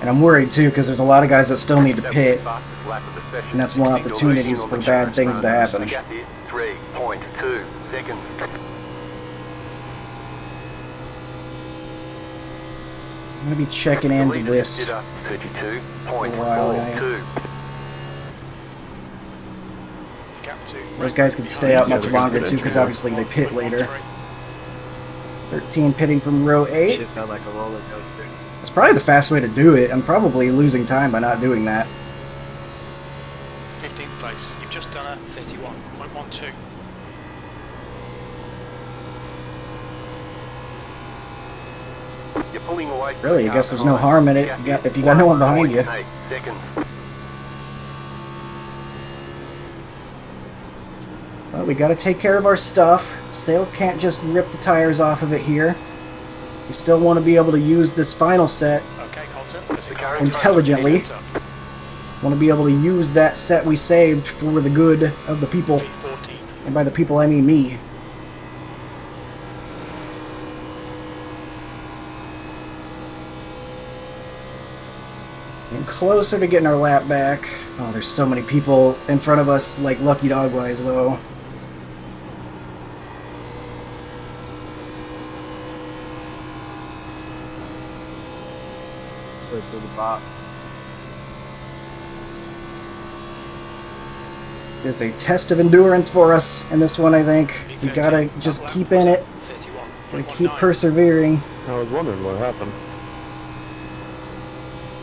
And I'm worried too, because there's a lot of guys that still need to pit, and that's more opportunities for bad things to happen. The gap is 3.2 seconds. I'm gonna be checking into this. 32.42. while, yeah. Gap Those guys could stay out much longer too, because obviously they pit later. 13 pitting from row 8. It felt like a roller coaster. That's probably the fast way to do it. I'm probably losing time by not doing that. 15th place. You've just done a 31.12. You're pulling away from Really, the I car guess there's no behind. harm in it if you got no one behind you. 1.8 seconds. Well, we gotta take care of our stuff. Still can't just rip the tires off of it here. We still want to be able to use this final set Okay, Colton. There's a car intelligently. inside. Want to be able to use that set we saved for the good of the people. P14. And by the people, I mean me. And closer to getting our lap back. Oh, there's so many people in front of us, like lucky dog-wise, though. So to the bot. It's a test of endurance for us in this one, I think. We gotta just keep in it. 31. Gotta keep persevering. I was wondering what happened.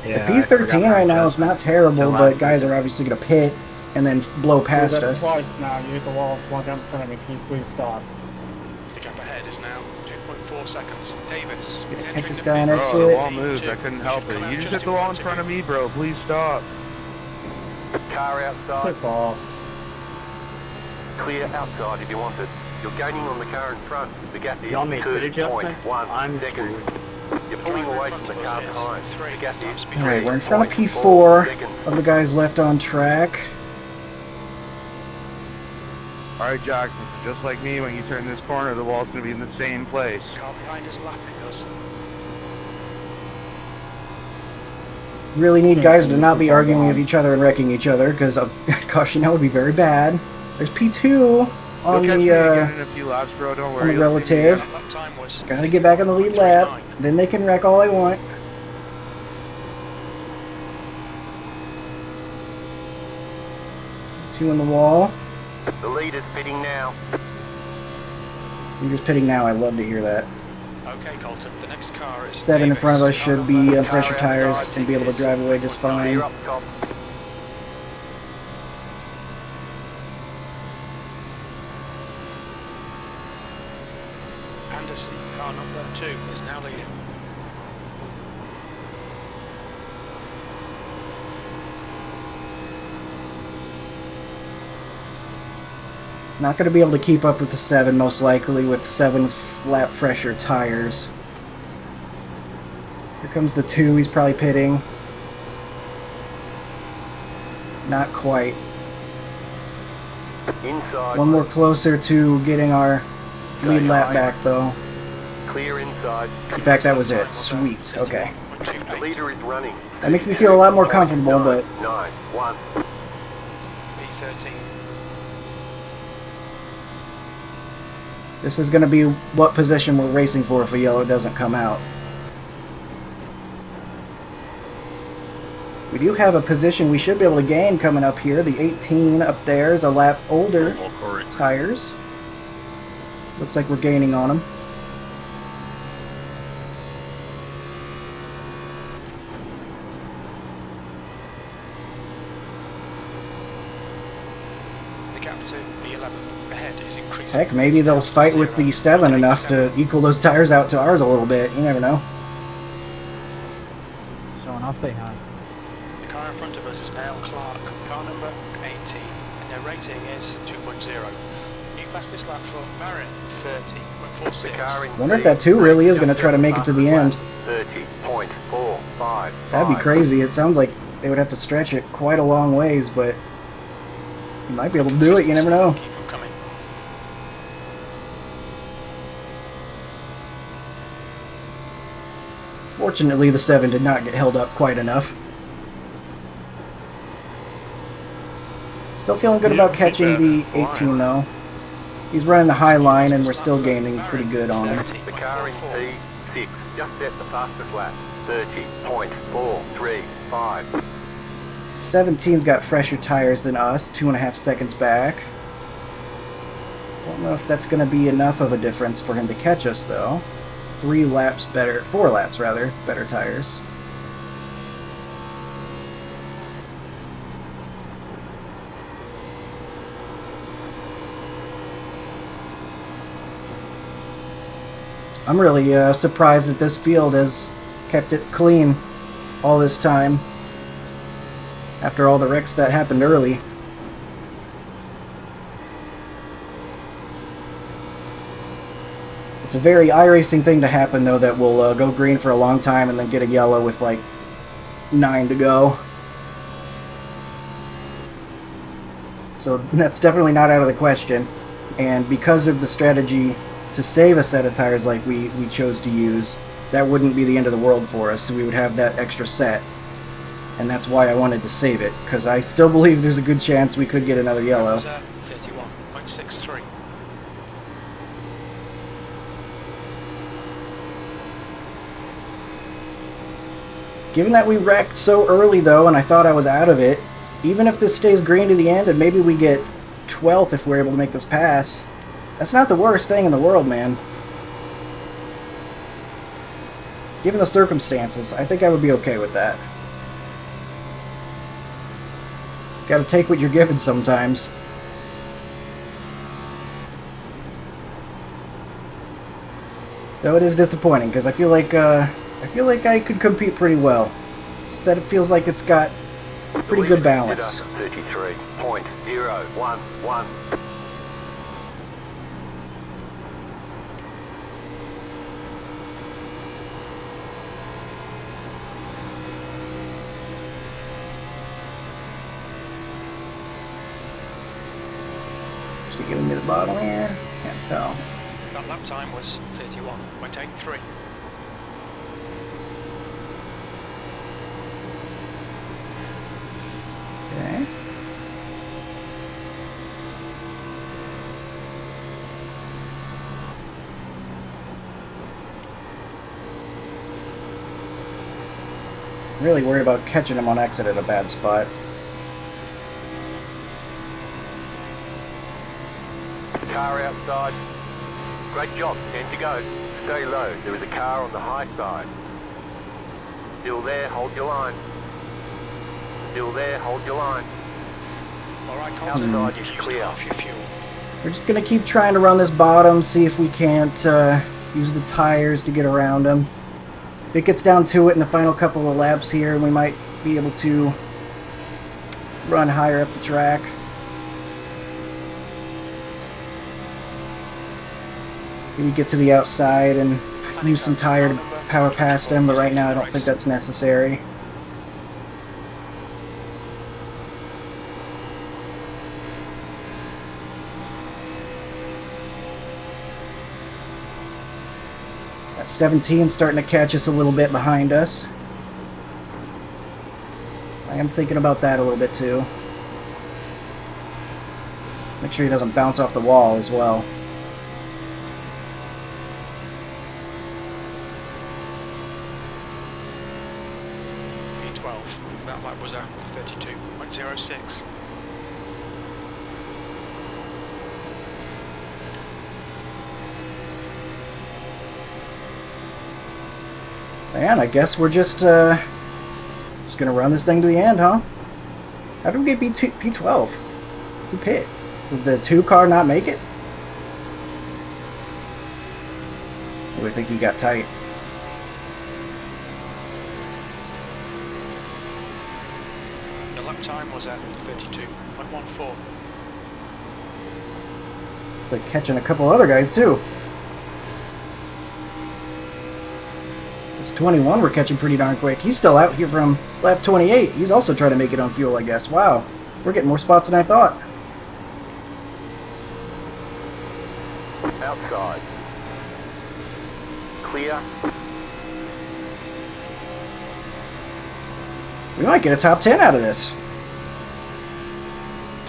Yeah, The P13 right now is not terrible, but guys are obviously gonna pit and then blow past us. Twice now. You hit the wall, plug up in front of me. Can you please stop? The gap ahead is now 2.4 seconds. Davis. Gonna is catch entering this the guy on pit. exit. Bro, the wall moved. I couldn't help it. You just hit the wall in front of me, bro. Please stop. Car outside. Click off. Clear outside if you want it. You're gaining on the car in front. The gap is Y'all made footage yesterday? 2.1 I'm seconds. You're pulling away from the car behind. The gap is Alright, we're in front of P4 of the guys left on track. Alright, Jackson. Just like me, when you turn this corner, the wall's going to be in the same place. Car behind is lapping us. Really need guys to not be arguing with each other and wrecking each other, because caution, that would be very bad. There's P2 on You'll catch me again in the a few laps, bro. Don't on worry. the You'll see me relative. again. Lap time was Gotta get back on the lead lap. Then they can wreck all I want. Two in the wall. The leader's pitting now. You're just pitting now. I love to hear that. Okay, Colton. The next car is 7 in Davis. front of us Car should be number- on fresher tires and be able to drive away just fine. Clear up top. Anderson, car number 2, is now leading. Not going to be able to keep up with the 7, most likely, with 7 lap fresher tires. Here comes the 2, he's probably pitting. Not quite. Inside. One more closer to getting our lead lap back, though. Clear inside. In fact, that was it. Sweet. Okay. The leader is running. That makes me feel a lot more comfortable, but 9-1. P13. this is going to be what position we're racing for if a yellow doesn't come out. We do have a position we should be able to gain coming up here. The 18 up there is a lap older tires. Looks like we're gaining on them. The gap to the 11 ahead is increasing. Heck, maybe they'll fight with the 7 enough to equal those tires out to ours a little bit. You never know. Someone I'll say hi. The car in front of us is now Clark, car number 18, and their rating is 2.0. New fastest lap for Barrett, 30.46. Wonder if that 2 really is going to try to make it to the end. 30.455. That'd be crazy. It sounds like they would have to stretch it quite a long ways, but you might be able to do it. You never know. Keep them coming. Fortunately, the 7 did not get held up quite enough. Still feeling good about catching the 18, though. He's running the high line, and we're still gaining pretty good on him. The car in P6 just set the fastest lap. 30.435. 17's got fresher tires than us, 2.5 seconds back. Don't know if that's going to be enough of a difference for him to catch us, though. 4 laps rather, better tires. I'm really surprised that this field has kept it clean all this time, after all the wrecks that happened early. It's a very iRacing thing to happen, though, that will go green for a long time and then get a yellow with like 9 to go. So that's definitely not out of the question. And because of the strategy to save a set of tires like we chose to use, that wouldn't be the end of the world for us. So we would have that extra set. And that's why I wanted to save it, because I still believe there's a good chance we could get another yellow. 31.63. Given that we wrecked so early, though, and I thought I was out of it, even if this stays green to the end and maybe we get 12th if we're able to make this pass, that's not the worst thing in the world, man. Given the circumstances, I think I would be okay with that. Gotta take what you're given sometimes. Though it is disappointing, because I feel like I could compete pretty well. Instead, it feels like it's got pretty good balance. 33.011. Is he giving me the bottom here? Can't tell. That lap time was 31.83. Okay. Really worried about catching him on exit at a bad spot. Car outside. Great job, 10 to go. Stay low, there is a car on the high side. Still there, hold your line. Still there, hold your line. Alright, Colton, Outside you've is used clear. half your fuel. We're just gonna keep trying to run this bottom, see if we can't use the tires to get around him. If it gets down to it in the final couple of laps here, we might be able to run higher up the track. Maybe get to the outside and use some tire to power past him, but right now I don't think that's necessary. That 17 starting to catch us a little bit behind us. I am thinking about that a little bit too. Make sure he doesn't bounce off the wall as well. P12. That lap was at 32.06. Man, I guess we're just gonna run this thing to the end, huh? How did we get P12? Who pit? Did the 2 car not make it? Or do we think he got tight? The lap time was at 32.14. But catching a couple other guys too. This 21 we're catching pretty darn quick. He's still out here from lap 28. He's also trying to make it on fuel, I guess. Wow. We're getting more spots than I thought. Outside. Clear. We might get a top 10 out of this.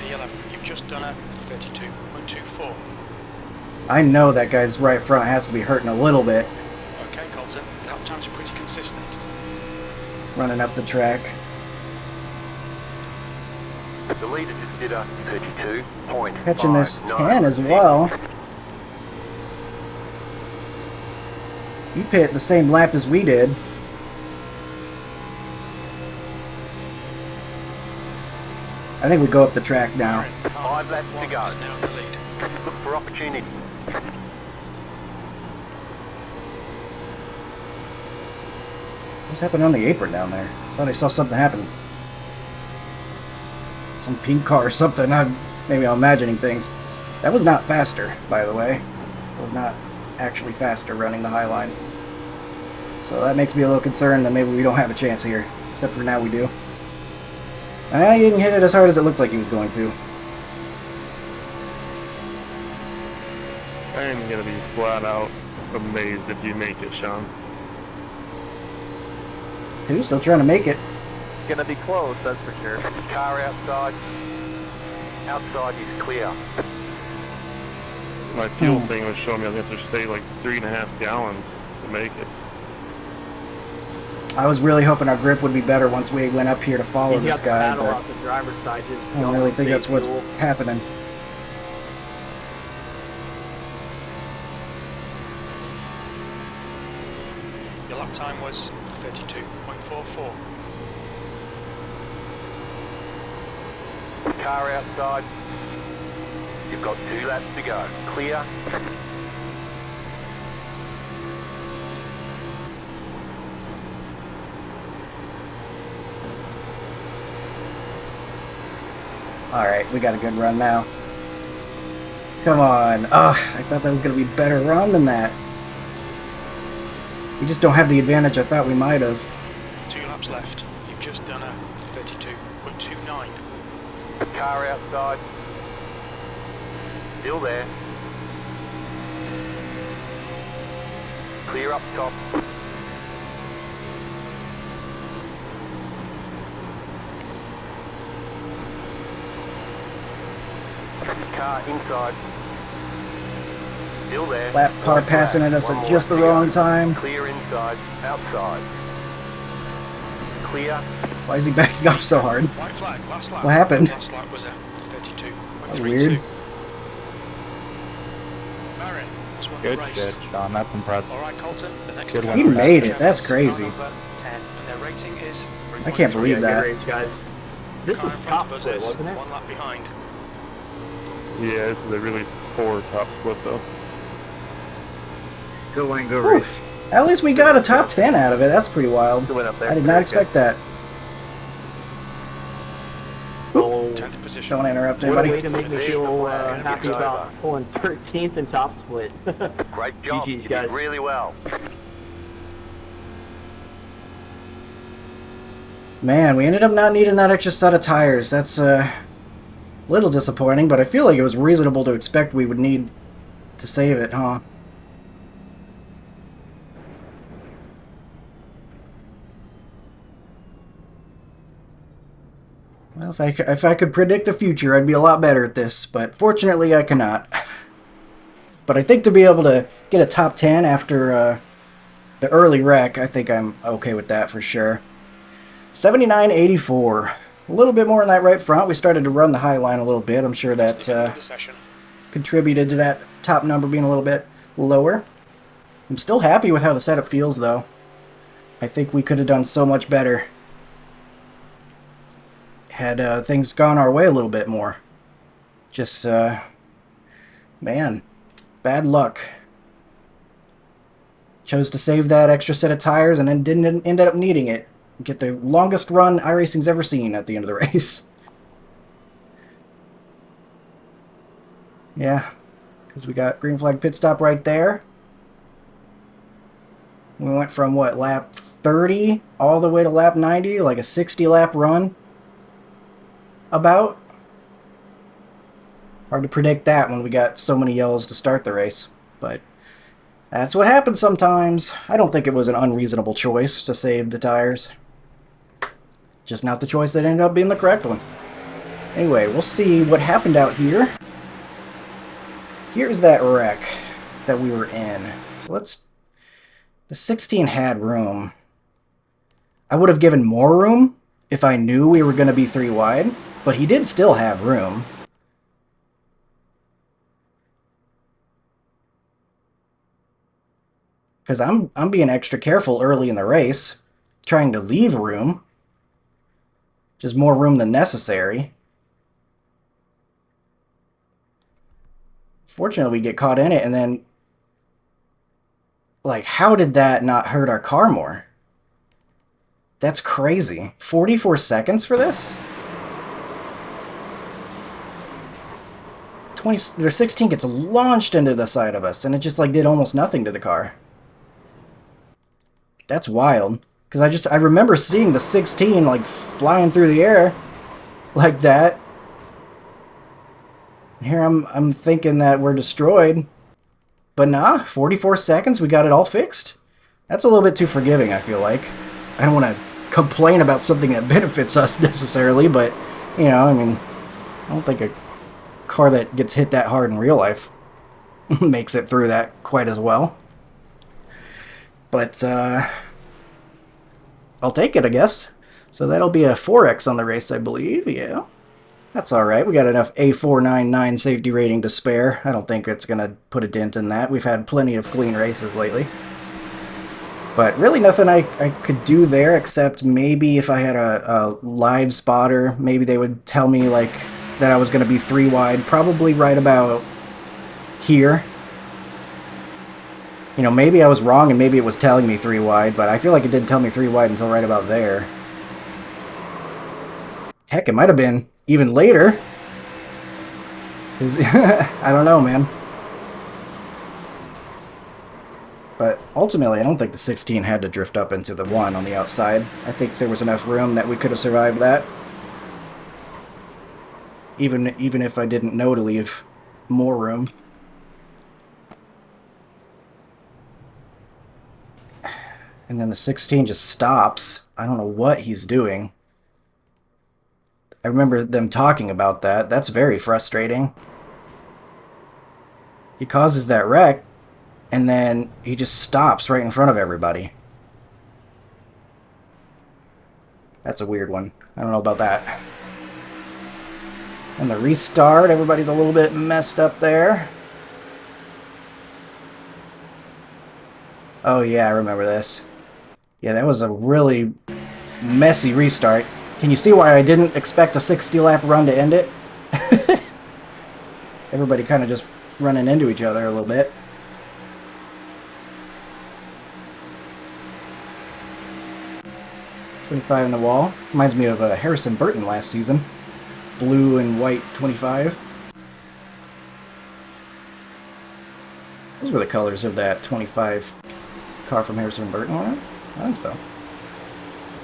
P11, you've just done a 32.24. I know that guy's right front has to be hurting a little bit. Okay, Colton, lap times are pretty consistent. Running up the track. The leader just did a 32.5. Catching this 10 as well. You hit the same lap as we did. I think we go up the track now. 5 laps to go. Is now in the lead. Look for opportunity. What's happening on the apron down there? Thought I saw something happen. Some pink car or something. Maybe I'm imagining things. That was not faster, by the way. It was not actually faster running the high line. So that makes me a little concerned that maybe we don't have a chance here. Except for now we do. He didn't hit it as hard as it looked like he was going to. I'm gonna be flat out amazed if you make it, Sean. Two, still trying to make it. Gonna be close, that's for sure. Car outside. Outside is clear. My fuel thing was showing me I have to stay like 3.5 gallons to make it. I was really hoping our grip would be better once we went up here to follow You this got the guy, paddle but off the driver's side. Just I don't go really and think save that's what's fuel. happening. Your lap time was 32.44. Car outside. You've got 2 laps to go. Clear. Alright, we got a good run now. Come on. I thought that was going to be a better run than that. We just don't have the advantage I thought we might have. 2 laps left. You've just done a 32.29. Car outside. Still there. Clear up top. Car inside. Still there. Lap car One passing lap. at us One at more just the lap to wrong go. time. Clear inside. Outside. Clear. Why is he backing off so hard? White flag, last lap. What happened? Last lap was a 32.32. That was weird. Marin has won Good the race. shit, Sean. That's impressive. Alright, Colton, the next Good car one. He made it. That's is crazy. car number 10, and their rating is I can't 3.3. believe Yeah, that. good race, guys. This Car was in front top of us split, is wasn't it? 1 lap behind. Yeah, this is a really poor top split though. Good win, good Whew. race. At least we got a top 10 out of it. That's pretty wild. Good win up there. I did not Very expect that. So, 10th position. Don't interrupt what a way anybody. to make me feel happy about pulling 13th in top split. Great job. GG's, You guys. did really well. Man, we ended up not needing that extra set of tires. That's a little disappointing, but I feel like it was reasonable to expect we would need to save it, huh? Well, if I could predict the future, I'd be a lot better at this, but fortunately I cannot. But I think to be able to get a top 10 after the early wreck, I think I'm okay with that for sure. 79.84. A little bit more in that right front. We started to run the high line a little bit. I'm sure that That's the end of the session. contributed to that top number being a little bit lower. I'm still happy with how the setup feels, though. I think we could have done so much better had things gone our way a little bit more. Just, man, bad luck. Chose to save that extra set of tires and then didn't end up needing it. Get the longest run iRacing's ever seen at the end of the race. Yeah, because we got green flag pit stop right there. We went from, what, lap 30 all the way to lap 90, like a 60 lap run. About. Hard to predict that when we got so many yellows to start the race, but that's what happens sometimes. I don't think it was an unreasonable choice to save the tires. Just not the choice that ended up being the correct one. Anyway, we'll see what happened out here. Here's that wreck that we were in. So let's... The 16 had room. I would have given more room if I knew we were going to be 3 wide. But he did still have room. Because I'm being extra careful early in the race, trying to leave room. Just more room than necessary. Fortunately, we get caught in it, and then... Like, how did that not hurt our car more? That's crazy. 44 seconds for this? The 16 gets launched into the side of us, and it just, like, did almost nothing to the car. That's wild. Because I remember seeing the 16, like, flying through the air like that. Here I'm thinking that we're destroyed. But nah, 44 seconds, we got it all fixed. That's a little bit too forgiving, I feel like. I don't want to complain about something that benefits us necessarily, but, you know, I mean, I don't think a car that gets hit that hard in real life makes it through that quite as well. But, I'll take it, I guess. So that'll be a 4X on the race, I believe, yeah. That's alright, we got enough A499 safety rating to spare. I don't think it's going to put a dent in that. We've had plenty of clean races lately. But really nothing I could do there, except maybe if I had a live spotter, maybe they would tell me, like, that I was going to be 3 wide, probably right about here. You know, maybe I was wrong and maybe it was telling me 3 wide, but I feel like it didn't tell me 3 wide until right about there. Heck, it might have been even later. 'Cause I don't know, man. But ultimately, I don't think the 16 had to drift up into the 1 on the outside. I think there was enough room that we could have survived that. Even if I didn't know to leave more room. And then the 16 just stops. I don't know what he's doing. I remember them talking about that. That's very frustrating. He causes that wreck, and then he just stops right in front of everybody. That's a weird one. I don't know about that. And the restart, everybody's a little bit messed up there. Oh yeah, I remember this. Yeah, that was a really messy restart. Can you see why I didn't expect a 60-lap run to end it? Everybody kind of just running into each other a little bit. .25 in the wall. Reminds me of Harrison Burton last season. Blue and white 25. Those were the colors of that 25 car from Harrison Burton, weren't it? I think so.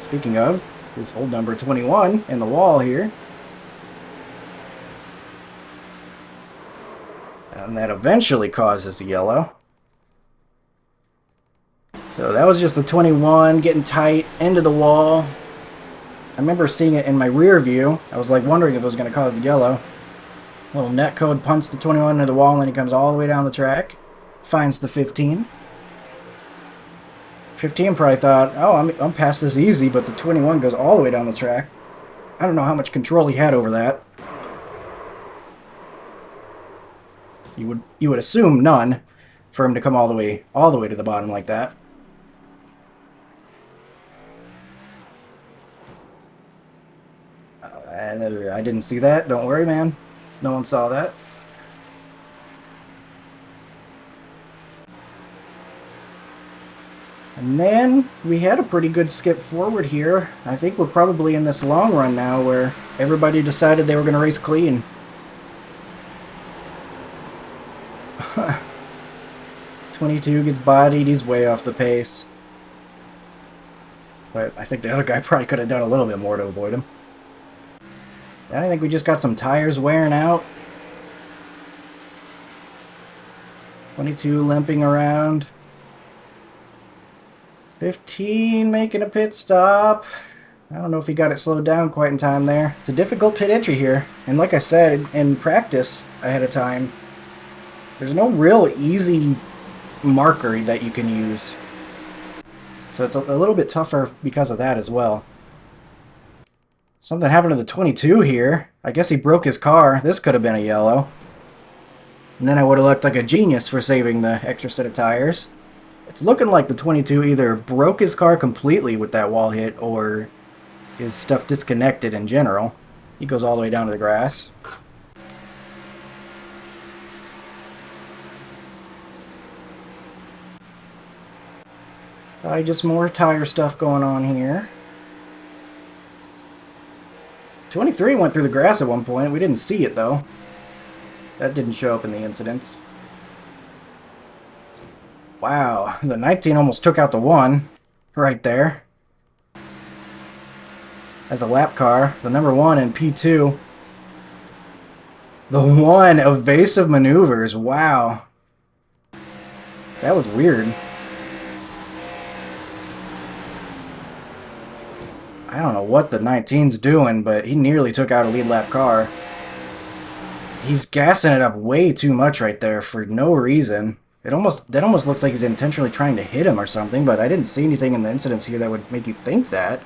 Speaking of, his old number 21 in the wall here. And that eventually causes a yellow. So that was just the 21 getting tight into the wall. I remember seeing it in my rear view. I was like wondering if it was going to cause a yellow. Little netcode punts the 21 into the wall, and then he comes all the way down the track. Finds the 15. 15 probably thought, oh, I'm past this easy, but the 21 goes all the way down the track. I don't know how much control he had over that. You would assume none for him to come all the way to the bottom like that. I didn't see that. Don't worry, man. No one saw that. And then we had a pretty good skip forward here. I think we're probably in this long run now where everybody decided they were going to race clean. .22 gets bodied. He's way off the pace. But I think the other guy probably could have done a little bit more to avoid him. I think we just got some tires wearing out. 22 limping around. 15 making a pit stop. I don't know if he got it slowed down quite in time there. It's a difficult pit entry here. And like I said, in practice ahead of time, there's no real easy marker that you can use. So it's a little bit tougher because of that as well. Something happened to the 22 here. I guess he broke his car. This could have been a yellow. And then I would have looked like a genius for saving the extra set of tires. It's looking like the 22 either broke his car completely with that wall hit or his stuff disconnected in general. He goes all the way down to the grass. Just more tire stuff going on here. 23 went through the grass at one point. We didn't see it, though. That didn't show up in the incidents. Wow, the 19 almost took out the 1 right there. As a lap car, the number 1 in P2. The 1, evasive maneuvers. Wow. That was weird. I don't know what the 19's doing, but he nearly took out a lead lap car. He's gassing it up way too much right there for no reason. That almost looks like he's intentionally trying to hit him or something, but I didn't see anything in the incidents here that would make you think that.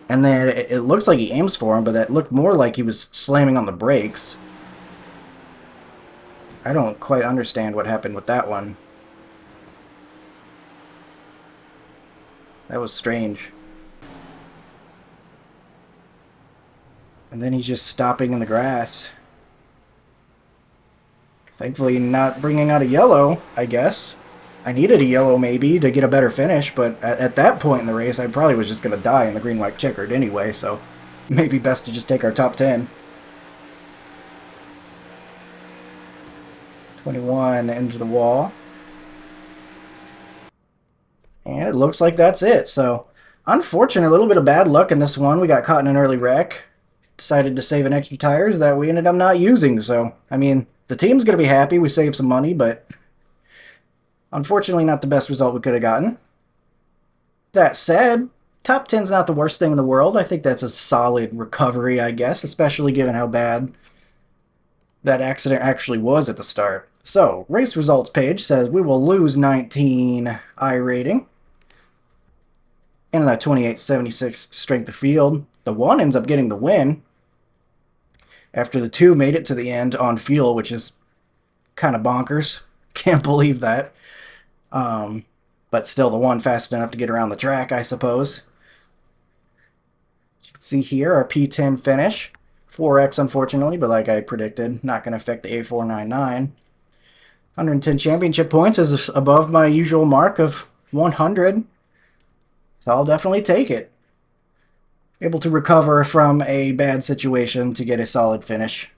And then it looks like he aims for him, but that looked more like he was slamming on the brakes. I don't quite understand what happened with that one. That was strange. And then he's just stopping in the grass. Thankfully not bringing out a yellow, I guess. I needed a yellow maybe to get a better finish, but at that point in the race I probably was just going to die in the green-white checkered anyway, so maybe best to just take our top 10. 21 into the wall. And it looks like that's it, so unfortunate, a little bit of bad luck in this one. We got caught in an early wreck. Decided to save an extra tires that we ended up not using, so I mean the team's gonna be happy we saved some money, but unfortunately not the best result we could have gotten. That said, top 10's not the worst thing in the world. I think that's a solid recovery, I guess, especially given how bad that accident actually was at the start. So race results page says we will lose 19 I rating and a 2876 strength of field. The 1 ends up getting the win after the 2 made it to the end on fuel, which is kind of bonkers. Can't believe that. But still, the 1 fast enough to get around the track, I suppose. As you can see here, our P10 finish. 4X, unfortunately, but like I predicted, not going to affect the A499. 110 championship points is above my usual mark of 100. So I'll definitely take it. Able to recover from a bad situation to get a solid finish.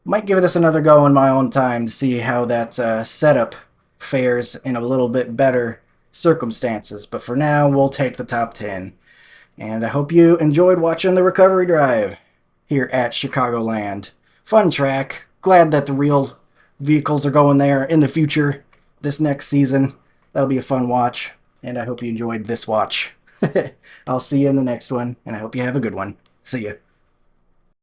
Might give this another go in my own time to see how that setup fares in a little bit better circumstances. But for now, we'll take the top 10. And I hope you enjoyed watching the recovery drive here at Chicagoland. Fun track. Glad that the real vehicles are going there in the future this next season. That'll be a fun watch. And I hope you enjoyed this watch. I'll see you in the next one, and I hope you have a good one. See ya.